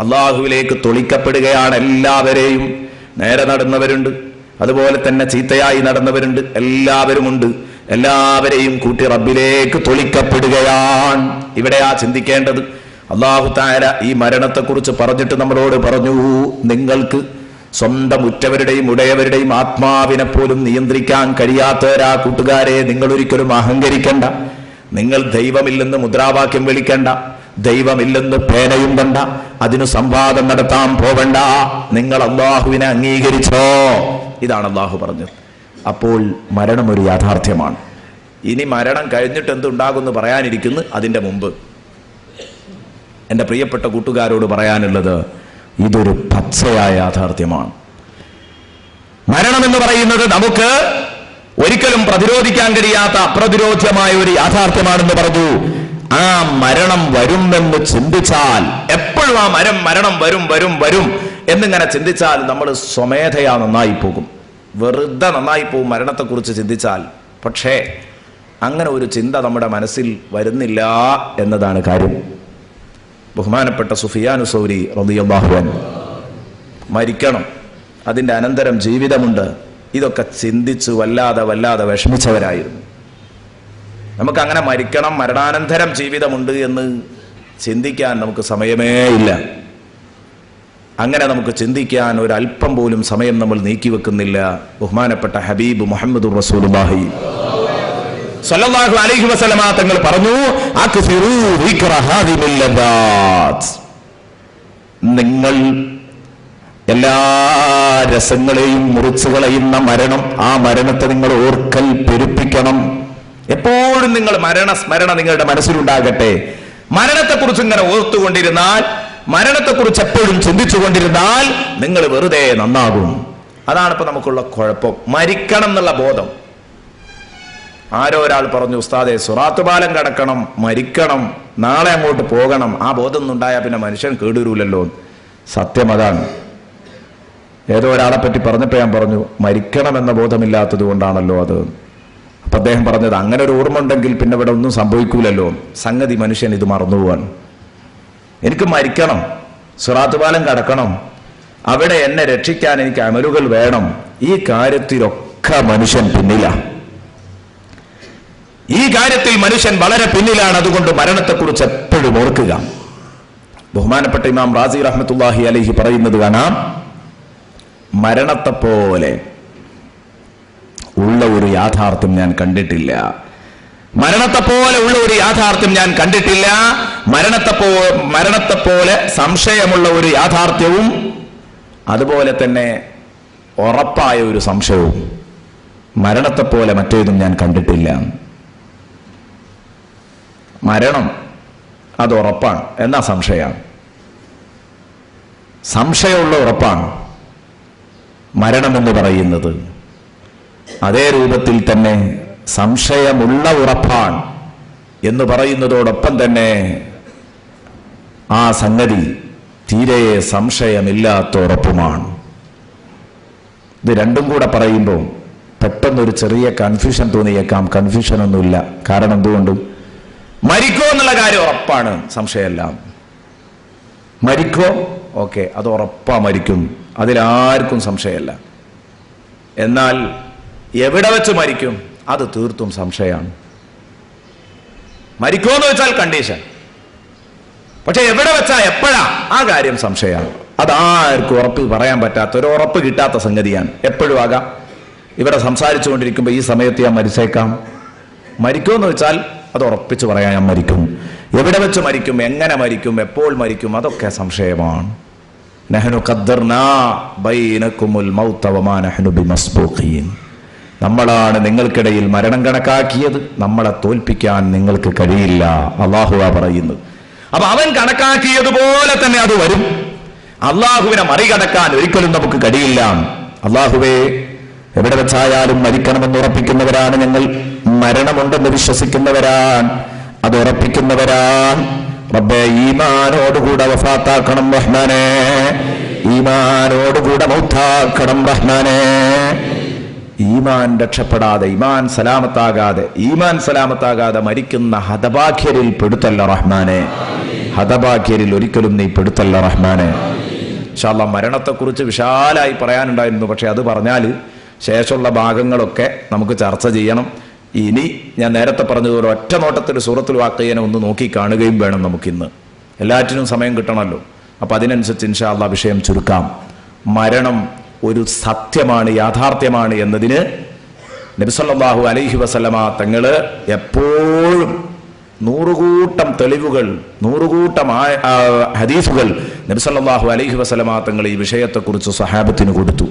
അല്ലാഹുവിലേക്ക് തൊളിക്കപ്പെടുകയാണ്. എല്ലാവരെയും, നേരെ നടന്നവരുണ്ട്, അതുപോലെ തന്നെ ചീത്തയായി നടന്നവരുണ്ട്, എല്ലാവരുമുണ്ട്. എല്ലാവരെയും കൂട്ടി റബ്ബിലേക്ക് തൊളിക്കപ്പെടുകയാണ്. ഇവിടെയാ ചിന്തിക്കേണ്ടത്. അല്ലാഹു തആല ഈ മരണത്തെക്കുറിച്ച് പറഞ്ഞിട്ട് നമ്മളോട് പറഞ്ഞു, നിങ്ങൾക്ക് സ്വന്തം ഉറ്റവരുടെയും ഉടയവരുടെയും ആത്മാവിനെ പോലും നിയന്ത്രിക്കാൻ കഴിയാത്തവരാ കൂട്ടുകാരെ, നിങ്ങൾ ഒരിക്കലും അഹങ്കരിക്കണ്ട. നിങ്ങൾ ദൈവമില്ലെന്ന് മുദ്രാവാക്യം വിളിക്കണ്ട, ദൈവമില്ലെന്ന് പേനയും കണ്ട, അതിന് സംവാദം നടത്താൻ പോവണ്ട. നിങ്ങൾ അല്ലാഹുവിനെ അംഗീകരിച്ചോ? ഇതാണ് അല്ലാഹു പറഞ്ഞത്. അപ്പോൾ മരണം ഒരു യാഥാർത്ഥ്യമാണ്. ഇനി മരണം കഴിഞ്ഞിട്ട് എന്തുണ്ടാകുമെന്ന് പറയാനിരിക്കുന്നു. അതിൻ്റെ മുമ്പ് എൻ്റെ പ്രിയപ്പെട്ട കൂട്ടുകാരോട് പറയാനുള്ളത്, ഇതൊരു പച്ചയായ യാഥാർത്ഥ്യമാണ്. മരണമെന്ന് പറയുന്നത് നമുക്ക് ഒരിക്കലും പ്രതിരോധിക്കാൻ കഴിയാത്ത അപ്രതിരോധ്യമായ ഒരു യാഥാർത്ഥ്യമാണെന്ന് പറഞ്ഞു. ആ മരണം വരുമെന്ന് ചിന്തിച്ചാൽ, എപ്പോഴും ആ മരണം വരും വരും വരും എന്നിങ്ങനെ ചിന്തിച്ചാൽ നമ്മൾ സ്വമേധയാ നന്നായി പോകും, വെറുതെ നന്നായി പോകും മരണത്തെക്കുറിച്ച് ചിന്തിച്ചാൽ. പക്ഷേ അങ്ങനെ ഒരു ചിന്ത നമ്മുടെ മനസ്സിൽ വരുന്നില്ല എന്നതാണ് കാര്യം. ബഹുമാനപ്പെട്ട സുഫിയാനു സൗരി റളിയല്ലാഹു അൻഹു മരിക്കണം, അതിൻ്റെ അനന്തരം ജീവിതമുണ്ട്, ഇതൊക്കെ ചിന്തിച്ച് വല്ലാതെ വിഷമിച്ചവരായിരുന്നു. നമുക്കങ്ങനെ മരിക്കണം, മരണാനന്തരം ജീവിതമുണ്ട് എന്ന് ചിന്തിക്കാൻ നമുക്ക് സമയമേ ഇല്ല. അങ്ങനെ നമുക്ക് ചിന്തിക്കാൻ ഒരല്പം പോലും സമയം നമ്മൾ നീക്കിവെക്കുന്നില്ല. ബഹുമാനപ്പെട്ട ഹബീബ് മുഹമ്മദുർ റസൂലുള്ളാഹി സ്വല്ലല്ലാഹു അലൈഹി വസല്ലമ തങ്ങൾ പറഞ്ഞു, അക്സിറൂ ദിക്റ ഹാദിമിൽ ലദാത്ത്, നിങ്ങൾ എല്ലാ രസങ്ങളെയും മുറിച്ചു കളയുന്ന മരണം, ആ മരണത്തെ നിങ്ങൾ ഓർക്കൽ പെരുപ്പിക്കണം. എപ്പോഴും നിങ്ങൾ മരണസ്മരണ നിങ്ങളുടെ മനസ്സിലുണ്ടാകട്ടെ. മരണത്തെക്കുറിച്ച് ഇങ്ങനെ ഓർത്തുകൊണ്ടിരുന്നാൽ, മരണത്തെക്കുറിച്ച് എപ്പോഴും ചിന്തിച്ചുകൊണ്ടിരുന്നാൽ നിങ്ങൾ വെറുതെ നന്നാകും. അതാണ് ഇപ്പൊ നമുക്കുള്ള കുഴപ്പം, മരിക്കണം എന്നുള്ള ബോധം. ആരോ ഒരാൾ പറഞ്ഞു, ഉസ്താദെ സിറാത്ത് പാലം കടക്കണം, മരിക്കണം, നാളെ അങ്ങോട്ട് പോകണം. ആ ബോധം ഒന്നും ഉണ്ടായാൽ പിന്നെ മനുഷ്യൻ കേടുവരൂലല്ലോ. സത്യം അതാണ്. ഏതോ ഒരാളെ പറ്റി പറഞ്ഞപ്പോൾ ഞാൻ പറഞ്ഞു, മരിക്കണമെന്ന ബോധമില്ലാത്തത് കൊണ്ടാണല്ലോ അത്. അപ്പൊ അദ്ദേഹം പറഞ്ഞത്, അങ്ങനെ ഒരു ഓർമ്മ ഉണ്ടെങ്കിൽ പിന്നെ ഇവിടെ ഒന്നും സംഭവിക്കൂലല്ലോ. സംഗതി മനുഷ്യൻ ഇത് മറന്നുപോവാണ്. എനിക്ക് മരിക്കണം, സിറാത്ത് പാലം കടക്കണം, അവിടെ എന്നെ രക്ഷിക്കാൻ എനിക്ക് അമലുകൾ വേണം. ഈ കാര്യത്തിലൊക്കെ മനുഷ്യൻ പിന്നിലാണ്. ഈ കാര്യത്തിൽ മനുഷ്യൻ വളരെ പിന്നിലാണ്. അതുകൊണ്ട് മരണത്തെക്കുറിച്ച് എപ്പോഴും ഓർക്കുക. ബഹുമാനപ്പെട്ട ഇമാം റാസി റഹ്മത്തുള്ളാഹി അലൈഹി പറയുന്നത് കാണാം, മരണത്തെ പോലെ ഉള്ള ഒരു യാഥാർത്ഥ്യം ഞാൻ കണ്ടിട്ടില്ല. മരണത്തെ പോലെ ഉള്ള ഒരു യാഥാർത്ഥ്യം ഞാൻ കണ്ടിട്ടില്ല. മരണത്തെ പോലെ സംശയമുള്ള ഒരു യാഥാർത്ഥ്യവും അതുപോലെ തന്നെ ഉറപ്പായ ഒരു സംശയവും മരണത്തെ പോലെ മറ്റേതും ഞാൻ കണ്ടിട്ടില്ല. മരണം അത് ഉറപ്പാണ്, എന്നാ സംശയമാണ്. സംശയമുള്ള ഉറപ്പാണ് മരണമെന്ന് പറയുന്നത്. അതേ രൂപത്തിൽ തന്നെ സംശയമുള്ള ഉറപ്പാണ് എന്ന് പറയുന്നതോടൊപ്പം തന്നെ ആ സംഗതി തീരെ സംശയമില്ലാത്ത ഉറപ്പുമാണ്. ഇത് രണ്ടും കൂടെ പറയുമ്പോൾ പെട്ടെന്നൊരു ചെറിയ കൺഫ്യൂഷൻ തോന്നിയേക്കാം. കൺഫ്യൂഷൻ ഒന്നുമില്ല. കാരണം എന്തുകൊണ്ട്? മരിക്കോ എന്നുള്ള കാര്യം ഉറപ്പാണ്, സംശയമല്ല. മരിക്കോ, ഓക്കെ, അത് ഉറപ്പാ മരിക്കും, അതിലാർക്കും സംശയമല്ല. എന്നാൽ എവിടെ വെച്ച് മരിക്കും അത് തീർത്തും സംശയമാണ്. മരിക്കോ എന്ന് വെച്ചാൽ കണ്ടീഷൻ, പക്ഷെ എവിടെ വെച്ചാ എപ്പോഴാ ആ കാര്യം സംശയമാണ്. അതാർക്കും ഉറപ്പ് പറയാൻ പറ്റാത്ത, ഒരു ഉറപ്പ് കിട്ടാത്ത സംഗതിയാണ്. എപ്പോഴും ആകാം. ഇവിടെ സംസാരിച്ചു കൊണ്ടിരിക്കുമ്പോൾ ഈ സമയത്ത് ഞാൻ മരിച്ചേക്കാം. മരിക്കുമെന്ന് വെച്ചാൽ അത് ഉറപ്പിച്ച് പറയാൻ ഞാൻ മരിക്കും. എവിടെ വെച്ച് മരിക്കും, എങ്ങനെ മരിക്കും, എപ്പോൾ മരിക്കും, അതൊക്കെ സംശയമാണ്. നഹ്നു ഖദ്ദർനാ ബൈനകുമുൽ മൗത വമാ നഹ്നു ബിമസ്ബൂഖീൻ, നമ്മളാണ് നിങ്ങൾക്കിടയിൽ മരണം കണക്കാക്കിയത്, നമ്മളെ തോൽപ്പിക്കാൻ നിങ്ങൾക്ക് കഴിയില്ല, അല്ലാഹുവാ പറയുന്നത്. അപ്പൊ അവൻ കണക്കാക്കിയതുപോലെ തന്നെ അത് വരും. അള്ളാഹുവിനെ മറികടക്കാൻ ഒരിക്കലും നമുക്ക് കഴിയില്ല. അള്ളാഹുവേ, എവിടെ വെച്ചായാലും മരിക്കണമെന്ന് ഉറപ്പിക്കുന്നവരാണ് ഞങ്ങൾ. മരണമുണ്ടെന്ന് വിശ്വസിക്കുന്നവരാണ്, അത് ഉറപ്പിക്കുന്നവരാണ്. റബ്ബേ, ഈമാനോടുകൂടെ വഫാത്താക്കണം റഹ്മാനേ, ഈമാനോടുകൂടെ മൗത്താക്കണം റഹ്മാനേ. ഈമാൻ രക്ഷപ്പെടാതെ, ഈമാൻ സലാമത്താകാതെ മരിക്കുന്ന ഹതഭാഗ്യരിൽ പെടുത്തല്ല റഹ്മാനെ. ഹതഭാഗ്യരിൽ ഒരിക്കലും നീ പെടുത്തല്ല റഹ്മാനെ. ഇൻഷാ അല്ലാഹ് മരണത്തെക്കുറിച്ച് വിശാലായി പറയാനുണ്ടായിരുന്നു. പക്ഷെ അത് പറഞ്ഞാൽ ശേഷമുള്ള ഭാഗങ്ങളൊക്കെ നമുക്ക് ചർച്ച ചെയ്യണം. ഇനി ഞാൻ നേരത്തെ പറഞ്ഞതുപോലെ ഒറ്റ നോട്ടത്തിൽ സൂറത്തുൽ വാഖിയനെ ഒന്ന് നോക്കി കാണുകയും വേണം നമുക്കിന്ന്. എല്ലാറ്റിനും സമയം കിട്ടണമല്ലോ. അപ്പം അതിനനുസരിച്ച് ഇൻഷാ അല്ലാഹ് വിഷയം ചുരുക്കാം. മരണം ഒരു സത്യമാണ്, യാഥാർത്ഥ്യമാണ് എന്നതിന് നബി സല്ലല്ലാഹു അലൈഹി വസല്ലമ തങ്ങൾ എപ്പോഴും നൂറുകൂട്ടം തെളിവുകൾ, നൂറുകൂട്ടം ഹദീസുകൾ നബി സല്ലല്ലാഹു അലൈഹി വസല്ലമ തങ്ങൾ ഈ വിഷയത്തെക്കുറിച്ച് സഹാബത്തിന് കൊടുത്തു.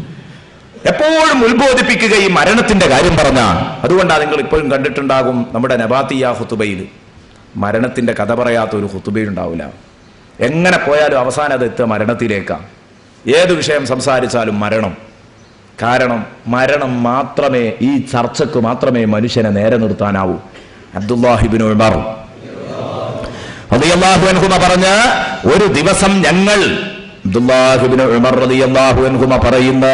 എപ്പോഴും ഉത്ബോധിപ്പിക്കുകയും മരണത്തിന്റെ കാര്യം പറഞ്ഞാണ്. അതുകൊണ്ടാണ് നിങ്ങൾ ഇപ്പോഴും കണ്ടിട്ടുണ്ടാകും നമ്മുടെ നബാത്തിയ ഖുതുബയിൽ മരണത്തിന്റെ കഥ പറയാത്ത ഒരു ഖുതുബയുണ്ടാവില്ല. എങ്ങനെ പോയാലും അവസാനം അത് എത്തുക മരണത്തിലേക്കാണ്. ഏത് വിഷയം സംസാരിച്ചാലും മരണം. കാരണം മരണം മാത്രമേ, ഈ ചർച്ചക്ക് മാത്രമേ മനുഷ്യനെ നേരെ നിർത്താനാവൂ. അബ്ദുല്ലാഹിബ്നു ഉമർ റളിയല്ലാഹു അൻഹു പറഞ്ഞ ഒരു ദിവസം ഞങ്ങൾ, അബ്ദുല്ലാഹിബ്നു ഉമർ റളിയല്ലാഹു അൻഹു പറയുന്ന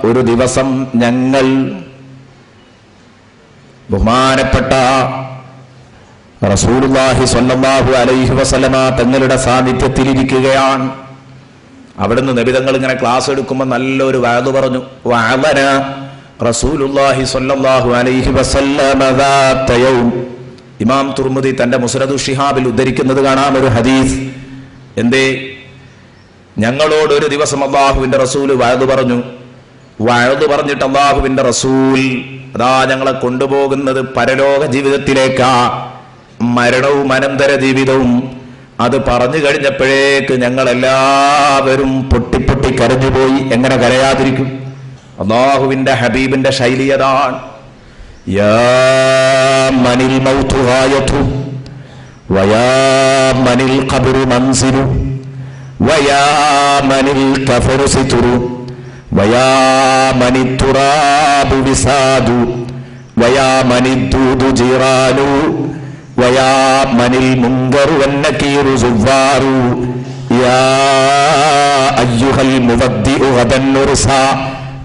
ഒരു ദിവസം ഞങ്ങൾ ബഹുമാനപ്പെട്ട റസൂലുള്ളാഹി സ്വല്ലല്ലാഹു അലൈഹി വസല്ലമ തങ്ങളുടെ സാന്നിധ്യത്തിലിരിക്കുകയാണ്. അവിടുന്ന് നബി തങ്ങൾ ഇങ്ങനെ ക്ലാസ് എടുക്കുമ്പോൾ നല്ലൊരു വഅദ് പറഞ്ഞു. വഅദന റസൂലുള്ളാഹി സ്വല്ലല്ലാഹു അലൈഹി വസല്ലമ ദാത യൗം. ഇമാം തുർമുദി തന്റെ മുസ്നദു ശിഹാബിൽ ഉദ്ധരിക്കുന്നത് കാണാം ഒരു ഹദീസ്. എന്തേ? ഞങ്ങളോട് ഒരു ദിവസം അല്ലാഹുവിന്റെ റസൂൽ വഅദ് പറഞ്ഞു. വഅദ് പറഞ്ഞിട്ട് അല്ലാഹുവിന്റെ റസൂൽ അതാ ഞങ്ങളെ കൊണ്ടുപോകുന്നത് പരലോക ജീവിതത്തിലേക്കാ, മരണവും അനന്തര ജീവിതവും. അത് പറഞ്ഞു കഴിഞ്ഞപ്പോഴേക്ക് ഞങ്ങളെല്ലാവരും പൊട്ടി കരഞ്ഞുപോയി. എങ്ങനെ കരയാതിരിക്കും? അല്ലാഹുവിന്റെ ഹബീബിന്റെ ശൈലി അതാണ്. യാ മനിൽ മൗതു ഗായതു വയാ മനിൽ ഖബ്റു മൻസിലു വയാ മനിൽ കഫറു സിതുറു വയാ മനിൽ തുറാബു വിസാദു വയാ മനിൽ ദൂദു ജിറാനു വയാ മനിൽ മുൻകറു വന്നകീറു സുവാറു യാ അയ്യുഹൽ മുവദ്ദിഉ ഗദൻ നുർസാ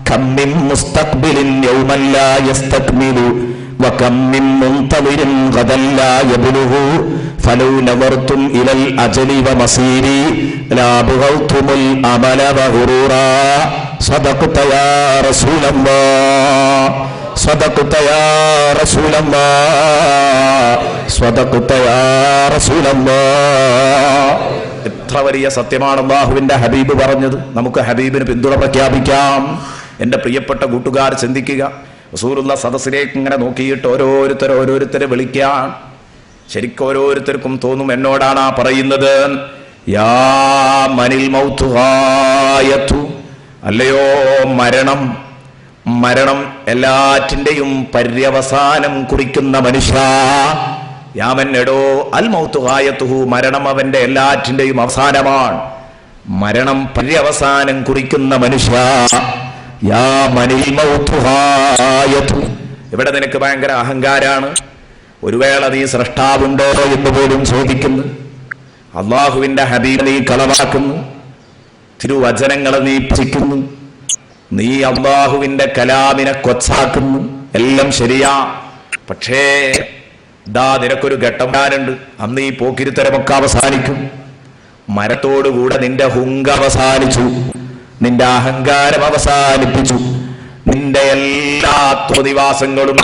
കം മിൻ മുസ്തഖ്ബിലിൻ യൗമൻ ലാ യസ്തക്മിലു വകം മിൻ മുൻതദിരിൻ ഗദൻ ലാ യബ്ലുഹു ഫലൗ നദർതും ഇലൽ അജലി വമസീരി ലാ ബഗൽതുമുൽ അമല വഗുറൂറാ സദഖത യാ റസൂലല്ലാഹ് സദഖത യാ റസൂലല്ലാഹ് സദഖത യാ റസൂലല്ലാഹ്. എത്ര വലിയ സത്യമാണ് അല്ലാഹുവിന്റെ ഹബീബ് പറഞ്ഞത്. നമുക്ക് ഹബീബിന് പിന്തുണ പ്രഖ്യാപിക്കാം. എൻ്റെ പ്രിയപ്പെട്ട കൂട്ടുകാർ ചിന്തിക്കുക. റസൂലുള്ള സദസ്സിലേക്ക് ഇങ്ങനെ നോക്കിയിട്ട് ഓരോരുത്തരെ വിളിക്കാൻ. ശരിക്കും ഓരോരുത്തർക്കും തോന്നും എന്നോടാണ് ആ പറയുന്നത്. യാ മനിൽ മൗതു ഗായതു, അല്ലയോ മരണം എല്ലാറ്റിൻ്റെയും പര്യവസാനം കുറിക്കുന്ന മനുഷ്യ. യാമൻ എടോ അൽ മൗതു ഗായതുഹു, മരണം അവന്റെ എല്ലാറ്റിൻ്റെയും അവസാനമാണ്. മരണം പര്യവസാനം കുറിക്കുന്ന മനുഷ്യ. യാ മനിൽ മൗതു ഗായതു. ഇവിടെ നിനക്ക് ഭയങ്കര അഹങ്കാരാണ്. ഒരു വേള നീ സ്രഷ്ടാവുണ്ടോ എന്ന് പോലും ചോദിക്കുന്നു. അള്ളാഹുവിന്റെ ഹബീബ് നീ കളവാക്കുന്നു, തിരുവചനങ്ങളെ നീ ഭജിക്കുന്നു, നീ അള്ളാഹുവിന്റെ കലാമിനെ കൊച്ചാക്കുന്നു. എല്ലാം ശരിയാ. പക്ഷേ ദാ നിനക്കൊരു ഘട്ടം വരാനുണ്ട്. അന്ന് ഈ പോക്കിരിത്തരമൊക്കെ അവസാനിക്കും. മരത്തോടുകൂടെ നിന്റെ ഹുങ്ക അവസാനിച്ചു, നിന്റെ അഹങ്കാരം അവസാനിപ്പിച്ചു, നിന്റെ എല്ലാ തോന്നിവാസങ്ങളും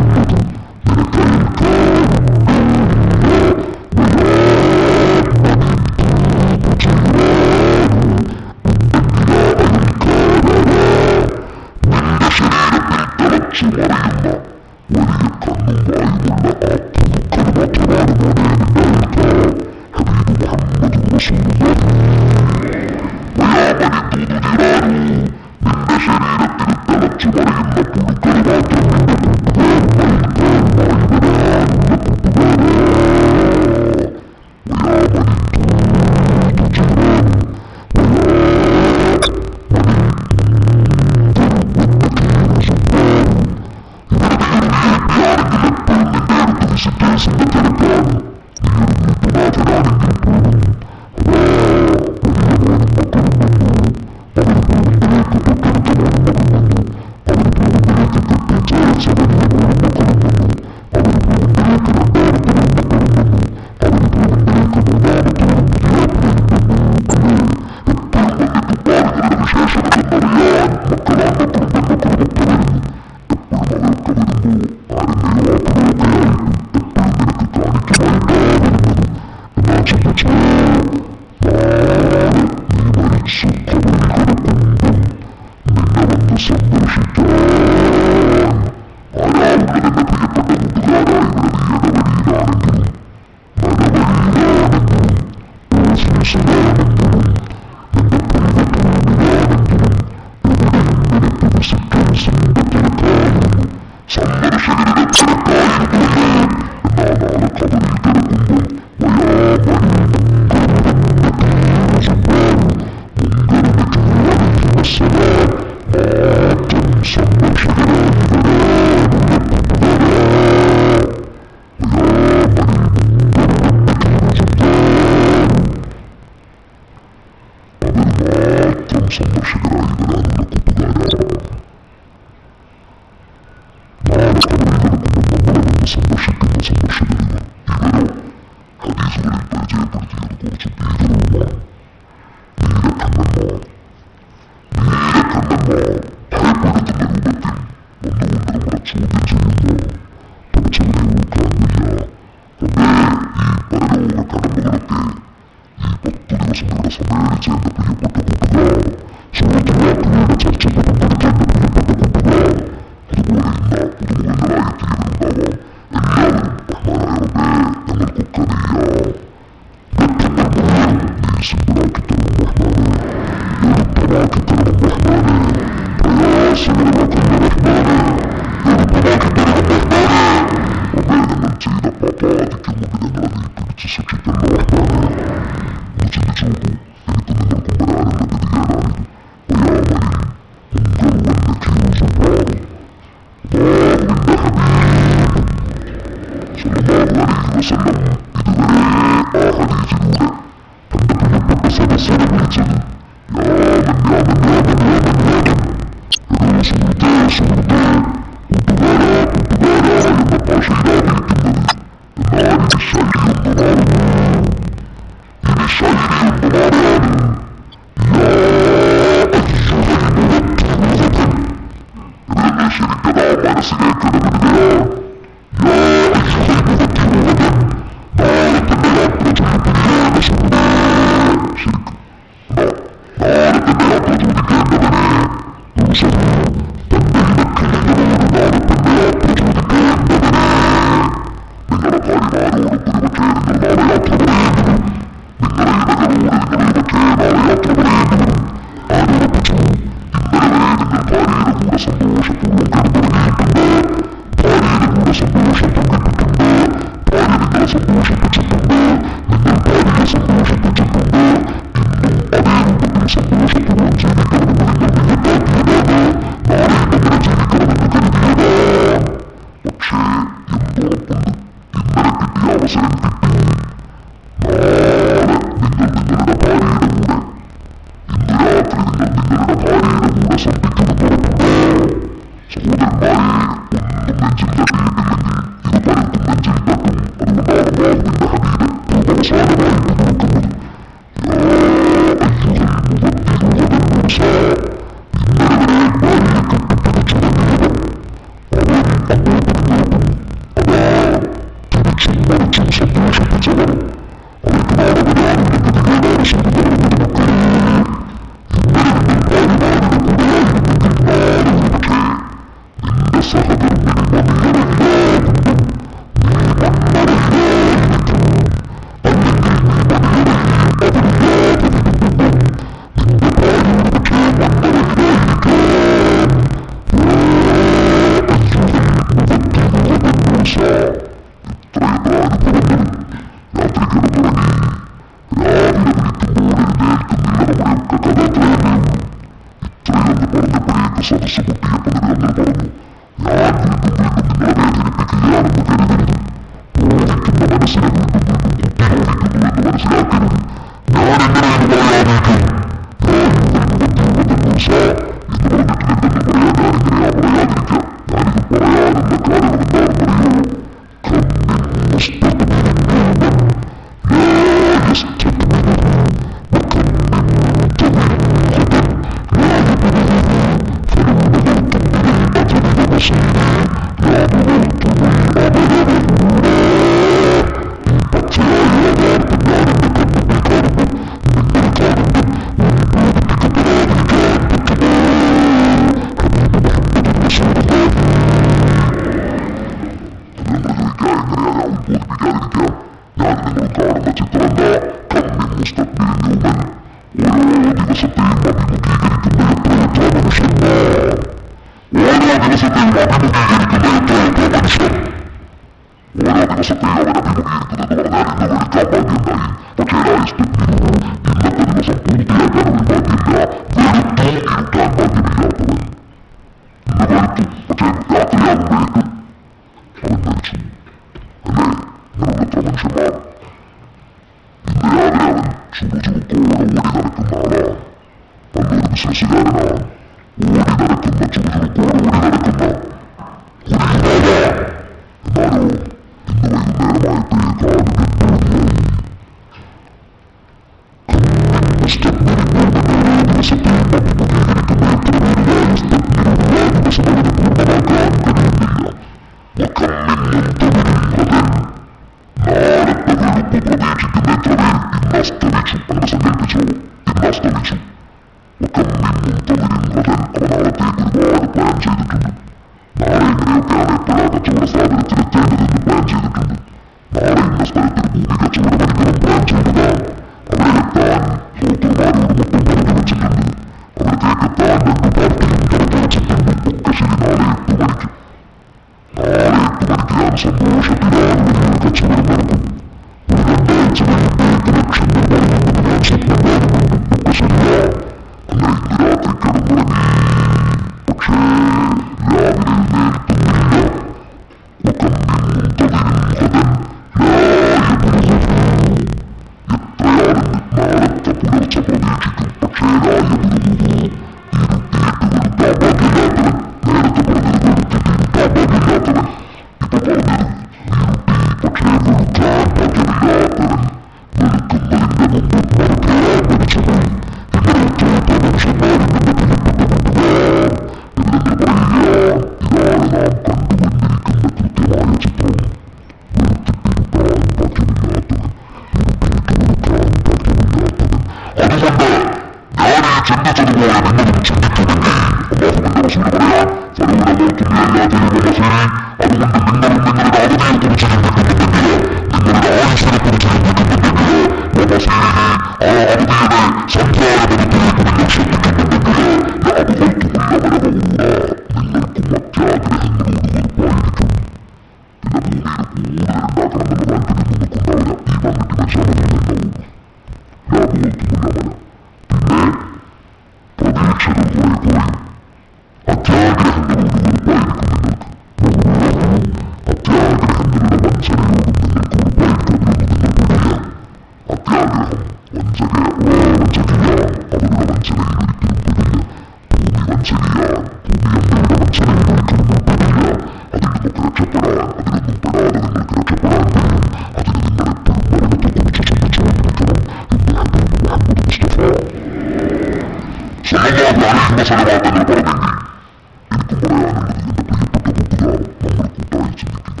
പറയാനുള്ളത് എന്റെ പ്രിയപ്പെട്ട കൂട്ടുകാർ, നമ്മൾ കൂട്ടായി ചിന്തിക്കുക.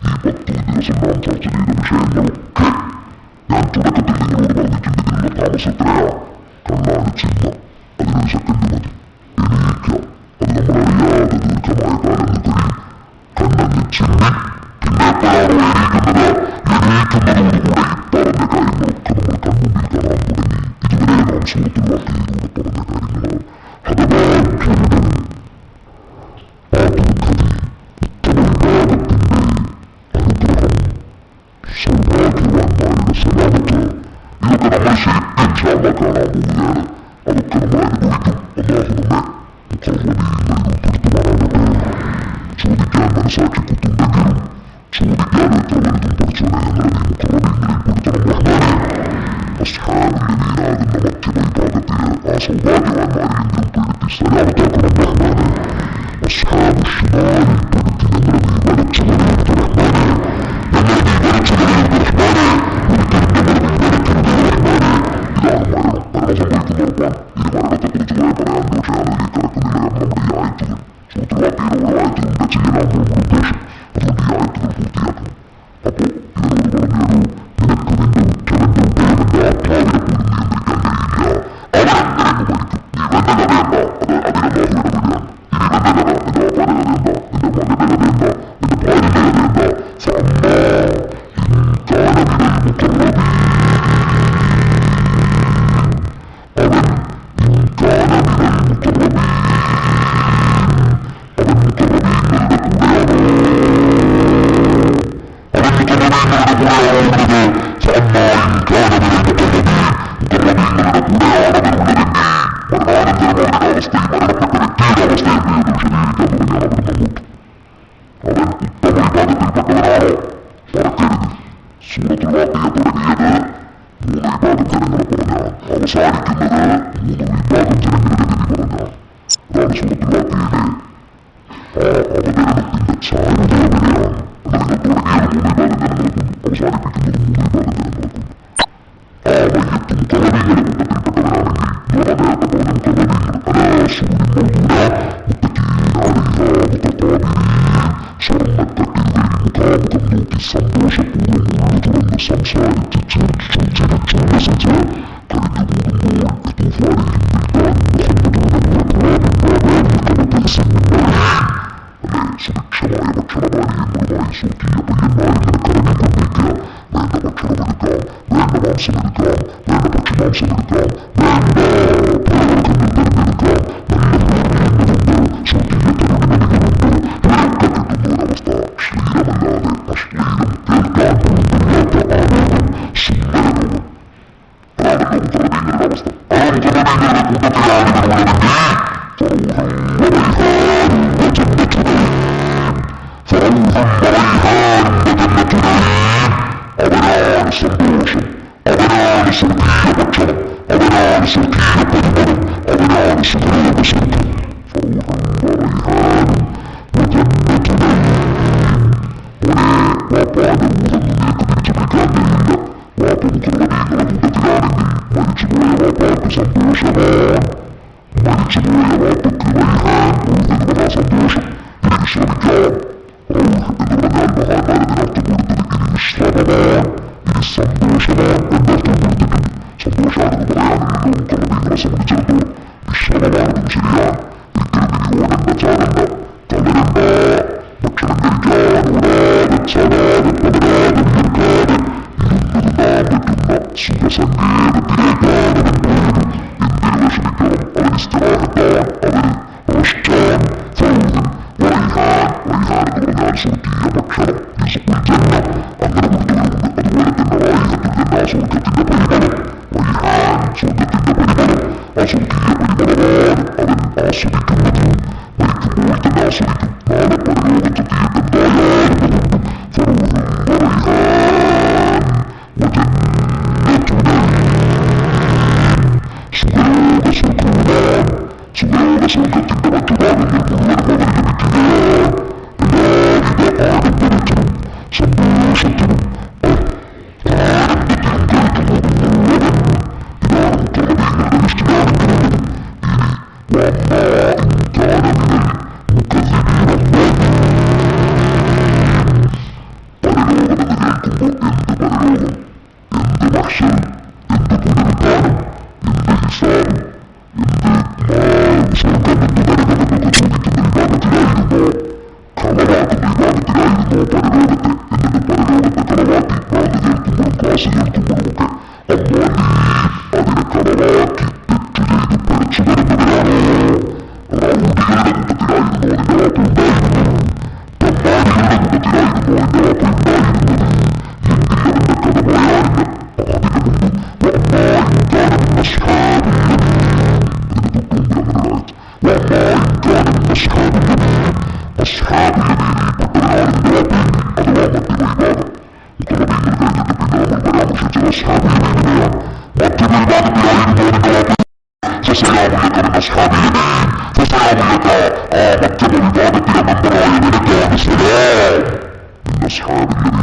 ഈ 10 ദിവസം നാം ചർച്ച ചെയ്ത വിഷയങ്ങളൊക്കെ ഞാൻ തുടക്കത്തിൽ നിങ്ങളോട് പറഞ്ഞിട്ടുണ്ട്. ഇതിനുള്ള താമസം എത്രയാ? കണ്ണാണ് ചിന്ത. അതിനൊരു സെക്കൻഡ് മതി. എണീക്കാം. അത് നമ്മളറിയാതെ ദീർഘമായ കാലം കഴിയും. കണ്ണങ്ങ് ചിന്തി പിന്നെ എപ്പോഴാണോ എണീക്കുന്നത്, എണീക്കുന്നതോടുകൂടി പറഞ്ഞ കാര്യങ്ങളൊക്കെ നമ്മൾ കൺമുമ്പിൽ കാണാൻ തുടങ്ങി. ഇതുവരെ നാം സൂറത്തുൽ വാഖിയയിലൂടെ പറഞ്ഞ കാര്യങ്ങളാണ്. ഹതഭാഗ്യരുടെ ആ ദുർഗതി, ഉത്തമവിഭാഗത്തിന്റെ അനുഗ്രഹം, സൗഭാഗ്യവാന്മാരുടെ സലാമത്ത്, ഇതൊക്കെ നമ്മൾ ശരിക്കും ഇൻഷാ അല്ലാഹ് കാണാൻ പോവുകയാണ്. അതൊക്കെ നമ്മൾ അനുഭവിക്കും. അല്ലാഹു നമ്മെ മുഖർറബീങ്ങളിൽ ഉൾപ്പെടുത്തുമാറാകട്ടെ. ചോദിക്കാൻ മനസ്സാക്കി കുത്തുണ്ടെങ്കിലും ചോദിക്കാതെ എത്ര വലുതും പഠിച്ചോനെ ഞങ്ങളെ നീ മുഖർറബീങ്ങളിൽ പെടുത്തണം റഹ്മാനെ. അസ്ഹാബുല്ലദീനാകുന്ന മധ്യവിഭാഗത്തിലെ ആ സൗഭാഗ്യവാന്മാരെയെങ്കിലും പെടുത്തി സലാമത്താക്കണം റഹ്മാനെ. അസ്ഹാബു ഷിമാലിൽ പെടുത്തി ഞങ്ങളെ നീ വലച്ചു വരരുത് റഹ്മാനെ. ഞങ്ങളെ നീ വലച്ചു വരരുത് റഹ്മാനെ. ഒരിക്കലും ഞങ്ങളെ നീ വലക്കരുത് റഹ്മാനെ. ഇതാണ് മരണം. മരണം സംഭവിക്കുന്ന ഉറപ്പാണ്. ഇനി മരണത്തെക്കുറിച്ച് കുറെ പറയാനുണ്ട്. പക്ഷേ ഞാനതിലേക്ക് കിടക്കുന്നില്ല. കാരണം നമ്മുടെ ഈ ആയത്തുകൾ സൂറത്തുൽ വാഖിയയിലെ ഓരോ ആയത്തുകൾ എന്താ ചെയ്യാനാണ് നമ്മുടെ ഉദ്ദേശം. അതുകൊണ്ട് ഈ ആയത്തുകൾ പൂർത്തിയാക്കണം. അപ്പോൾ ഇവരോട് പറഞ്ഞു തരൂ, നിനക്ക് നിന്റെ ഉറ്റവന്റെ ഉടയവന്റെ ആത്മാവിനെ പോലും നിയന്ത്രിക്കാൻ കഴിയില്ല. അവരെങ്ങനെയെന്ന് പഠിക്കും. നീ ഇവന്റെ കഥയല്ല, അത് അതിനല്ലാഹുവിന്റെ കഥയാണ്. ഇനി ഇവന്റെ കഥ, നിന്റെ വാപ്പാന്റെ കഥയല്ല, നിന്റെ മകന്റെ കഥയല്ല, നിന്റെ ഭാര്യന്റെ കഥയല്ല. ഫഅമ്മാ ഇൻ കാന മിനൽ മുഖർറബീൻ, അവൻ ഇൻ കാന മിനൽ മുഖർറബീൻ, അവൻ മുഖർറബീങ്ങളുടെ കൂടെയാണോ? അവൻ മുഖർറബീങ്ങളുടെ കൂടെയാണുള്ളത്. ഫഅമ്മാ ഇൻ കാന മിനൽ മുഖർറബീൻ, മുഖർറബീങ്ങളുടെ കൂടെയാണവരുള്ളതെങ്കിൽ മരണാനന്തരമുള്ള അവസ്ഥയിൽ മരണപ്പെട്ട വ്യക്തിയുടെ അവസ്ഥ എന്ത് വിശദീകരിക്കാൻ തുടങ്ങിയാണ് അവിടുന്ന് അങ്ങോട്ട്. അവൻ ഉത്തമ വിഭാഗത്തിൽപ്പെട്ടവനാണോ? മറക്കരുത്, സൂറത്തുൽ വാഖിയ തുടങ്ങിയത് 3 വിഭാഗം ജനങ്ങളെ പറഞ്ഞാണ്. അവസാനിക്കുന്നത് 3 വിഭാഗം ജനങ്ങളുടെ ഗതി പറഞ്ഞാണ്. അതാണ് സൂറത്തുൽ വാഖിയയിലെ ആ അവതരണത്തിന്റെ ചാരുത എവിടെയാണ്. എന്നാൽ നിങ്ങൾ തുടങ്ങിയത് 3 വിഭാഗം ജനങ്ങളെ കൊണ്ട്, അവസാനിപ്പിക്കുന്നത് 3 വിഭാഗം ജനങ്ങളെ കൊണ്ട്. ആ മയ്യത്ത് മുഖർറബീങ്ങളുടെ കൂട്ടത്തിൽപ്പെട്ടവനാണെങ്കിൽ നേരത്തെ പറഞ്ഞ മുഖർറബീങ്ങൾ അലാ സുറുരിൻ മൗദൂന മുത്തഖീന അലൈഹാ മുതഖാബിരീൻ സ്വർണ്ണക്കട്ടിലുകളിൽ മുഖാമുഖം നോക്കി സന്തോഷപൂർവ്വം ഉള്ളു തുറന്ന് സംസാരിച്ച് ചിരിച്ചുല്ലസിച്ച് കഴിഞ്ഞുകൂടുമ്പോൾ യതൂഫു അലൈഹിം സുഭിക്ഷമായ ഭക്ഷണപാനീയങ്ങളുമായി സ്വർഗീയ പയ്യന്മാരിങ്ങനെ കറങ്ങിക്കൊണ്ടിരിക്കുക. വേണ്ട ഭക്ഷണമെടുക്കാം, വേണ്ട മാംസമെടുക്കാം, വേണ്ട പക്ഷിമാംസമെടുക്കാം, വേണ്ട പലവർഗ്ഗങ്ങൾ തിരഞ്ഞെടുക്കാം, നല്ല ഹൂറികളുണ്ട്, സ്വർഗീയ തരുണിമണികളുണ്ട്. ഇവയൊക്കെ കിട്ടുന്ന ഒരവസ്ഥ ശ്ലീലമല്ലാതെ അശ്ലീലം കേൾക്കാൻ പോലും കഴിയാത്ത ആ ലോകം, സുന്ദരലോകം. അതാണല്ലോ മുഖർറബീങ്ങളുടെ അവസ്ഥ. ആ മുഖർറബീങ്ങളുടെ കൂട്ടത്തിലാണ് ഇവരുള്ളതെങ്കിൽ അവനാണ് സന്തോഷം, അവനാണ് സ്വർഗീയ ഭക്ഷണം, അവനാണ് സ്വർഗീയ പരിമളം, അവനാണ് സുഖലോക സ്വർഗം. വാപ്പാന്റെ ഊഹൊന്നും നിനക്ക് തിരിച്ചു പിടിക്കാൻ കഴിയില്ല. വാപ്പ മുഖർറബീങ്ങളുടെ കൂട്ടത്തിലാണെങ്കിൽ മരിച്ചുപോയ വാപ്പാക്ക് സന്തോഷമാണ്. മരിച്ചുപോയ വാപ്പക്ക് റൈഹാൻ, റൂഹ് എന്ന് പറഞ്ഞാൽ സന്തോഷം. ഇനി വിശ്രമിക്കാം. റൂഹ് എന്ന് പറഞ്ഞാൽ മഹാന്മാരതിനർത്ഥം കൊടുത്തത് ഇനി വിശ്രമമാണ്, ഇനി സന്തോഷമാണ് എന്നർത്ഥം കൊടുത്തിട്ടുണ്ട്. സന്തോഷമാണെന്ന് പറയാനില്ലല്ലോ മുഖർറബീങ്ങളെ സംബന്ധിച്ചിടത്തോളം. വിശ്രമമാണെന്നും ശരിയാണ്. ഒരിക്കലും ഇനി ഓടണ്ട, ചാടണ്ട, തളരണ്ട. ഭക്ഷണം കഴിക്കാൻ ഓടാതെ ചാടാതെ പതരാതെ വിയർക്കാതെ ഇരുന്നിരുന്നാൻ പറ്റുന്ന സുഖസങ്കേതത്തിലേക്കാണ് അവൻ പോയത്. എന്തിനു വിഷമിക്കണം? അവൻ ഇസ്തിറാഹത്താണ്, അവന് റഷ്ടാൻ, ഫൗദൻ, റൈഹാൻ. റൈഹാൻ എന്ന് പറഞ്ഞാൽ സ്വർഗീയ ഭക്ഷണം, റിസ്ഖുൽ ജന്ന, അങ്ങനെ കൊടുത്തവരുണ്ട്. അതുപോലെ തന്നെ റായിഹത്തുൽ ജന്ന, സ്വർഗത്തിന്റെ പരിമളം. റൈഹാൻ സ്വർഗത്തിന്റെ പരിമളം, ആ സ്വർഗീയ പരിമളമാണ് അവൻ ആസ്വദിക്കുന്നത്. മരിക്കുമ്പോൾ തന്നെ ആസ്വദിക്കും. നാളെ പരലോകത്തെത്തിയിട്ട് എന്തായാലും അതുണ്ട്. ഫറൂഹും വറൈഹാൻ വജന്നത്തു നഈം, സുഖലോക സ്വർഗവുമാണ്. സുഖലോക സ്വർഗത്തിന്റെ മറ്റു ഭാഗങ്ങൾ മുഴുവനും അവന് ലഭിക്കുകയാണ്. എല്ലാവിധ ആഡംബരത്തിനും സന്തോഷത്തിനും ആനന്ദത്തിനും കഴിക്കുന്നു മുഴുവൻ. ഇതാണ് മുഖർറബീങ്ങളുടെ ലിസ്റ്റിലാണ് പോകുന്നത്. ഇനി വമ്മാ ഇൻ കാന മിനൽ കളവാക്കുന്ന വിഭാഗത്തിലായിരുന്നു പരലോകത്തെ. എന്നിട്ട് പരലോകത്തെ കളവാക്കി പ്രാന്ത് കേൾക്കുമ്പോഴും ക്ലാസ് കേൾക്കുമ്പോഴുമൊക്കെ അതിനെ കളവാക്കി തെറ്റ് ചെയ്ത് പഠിച്ചു വരുന്നവരാണോ? റൗഡികളുടെ കൂട്ടത്തിലായിരുന്നു അതിന്റെ വാപ്പ ഉണ്ടായിരുന്നത്. തെമ്മാടികളുടെ കൂട്ടത്തിലായിരുന്നു അതിന്റെ വാപ്പ ഉണ്ടായിരുന്നത്. എങ്കിൽ അവന്റെ കഥ പറയാറില്ല. അതിനു മുമ്പ് വമ്മായിക്കാനും അസ്ഹാബിയതയിൽപ്പെട്ടവരാളിന്റെ വാപ്പയെങ്കിൽ അഥവാ മറ്റു വിഭാഗം മുത്തലബീങ്ങൾ കഴിഞ്ഞിട്ട് പിന്നെ നമ്മൾ പരാമർശിച്ചത് അസ്ഹാബിയതയിലാണ്. മറ്റൊരു വിഭാഗത്തിലായിരുന്നു അതിന്റെ വാപ്പ. ഫസലാമുലക്ക അസ്ഹാബിയത ഫസലാമുലക്ക ആ മറ്റൊരു വിഭാഗത്തിലെ മെമ്പറായ നിനക്കാണ് സലാം. നിന്റെ അസ്ഹാബിയതയിൽ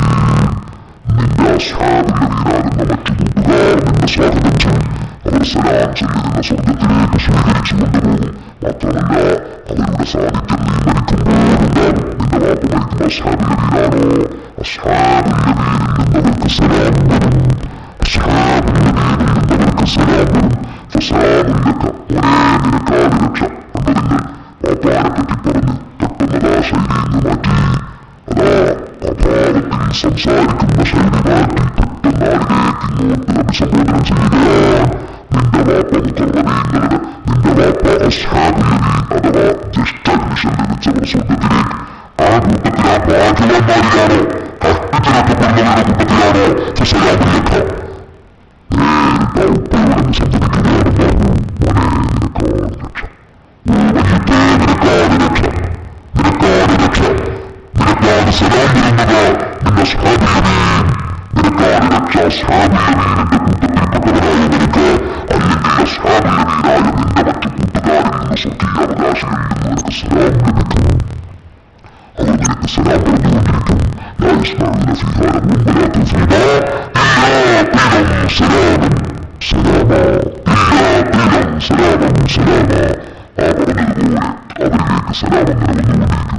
നിന്റെ അസ്ഹാബിയതയിലാകുന്ന മറ്റു കൂട്ടുകാർ നിന്നെ സ്വാഗതം ചെയ്യും. അവർ സലാം ചൊല്ലി നിന്നെ സ്വർഗത്തിലേക്ക് സ്വീകരിച്ചു കൊണ്ടുപോകും. മാത്രമല്ല അവരുടെ സാന്നിധ്യം നീ മരിക്കുമ്പോഴുണ്ടാകും. നിന്റെ വാപ്പ മരിക്കുന്ന അസ്ഹാബിയതയിലാണോ? അസ്ഹാബിയതയിൽ നിന്നവർക്ക് സലാം വരും. അസ്ഹാബിയതയിൽ നിന്നവർക്ക് സലാം വരും. ഫസലാമുലക്ക ഒരേ നിനക്കാണ് രക്ഷ. കണ്ടു നിങ്ങൾ വാപ്പാനെ പറ്റി പറഞ്ഞ് പെട്ടെന്നതാ ശൈലി ഇങ്ങ് മാറ്റി. അതാ അഭാവത്തിൽ സംസാരിക്കുന്ന ശൈലി മാറ്റി പെട്ടെന്നാളിലേക്ക് ഇങ്ങോട്ട് അഭിസംബോധന ചെയ്യുകയാണ്. നിന്റെ വാപ്പ മുഖർവീങ്ങളുടെ നിന്റെ വാപ്പ അസ്ഹാബിയതയിൽ അഥവാ ജസ്റ്റ് അഡ്മിഷൻ ലഭിച്ചവർ സ്വർഗത്തിലേക്ക്. ആ കൂട്ടത്തിൽ ആ ഭാഗ്യവാന്മാരിലാണോ? കഷ്ടിച്ചിരക്കപ്പെടുന്നവരുടെ കൂട്ടത്തിലാണോ? ഫസലാമുലക്ക ഉപ്പയോടെ സംബന്ധിക്കുകയാണ് പറഞ്ഞു. മോനെ നിനക്കാണ് രക്ഷ. വൈകിട്ടേ നിനക്കാണ് രക്ഷ. നിനക്കാണ് രക്ഷ. നിനക്കാണ് സലാം വരുന്നത്. നിന്റെ അസ്ഹാബിയതയിൽ നിനക്കാണ് രക്ഷ. അസ്ഹാബിയതീനിന്റെ കൂട്ടത്തിൽപ്പെട്ടവരായ നിനക്ക് അല്ലെങ്കിൽ അസ്ഹാബിയതീനായ നിന്റെ മറ്റു കൂട്ടുകാരിൽ നിന്ന് സ്വർഗീയ അവകാശികളിൽ നിന്ന് നിനക്ക് സലാം ലഭിക്കും. അവർ നിനക്ക് സലാം പറഞ്ഞുകൊണ്ടിരിക്കും. യസ്മഊന ഫീഹാ ലഗ്വൻ വലാ തസ്മഅ ഇല്ലാ ഖീലൻ സലാമൻ സലാമാ ഇല്ലാ ഖീലൻ സലാമൻ സലാമാ. ആ പറഞ്ഞതുപോലെ അവരിലേക്ക് സലാം അങ്ങനെ വന്നുകൊണ്ടിരിക്കും.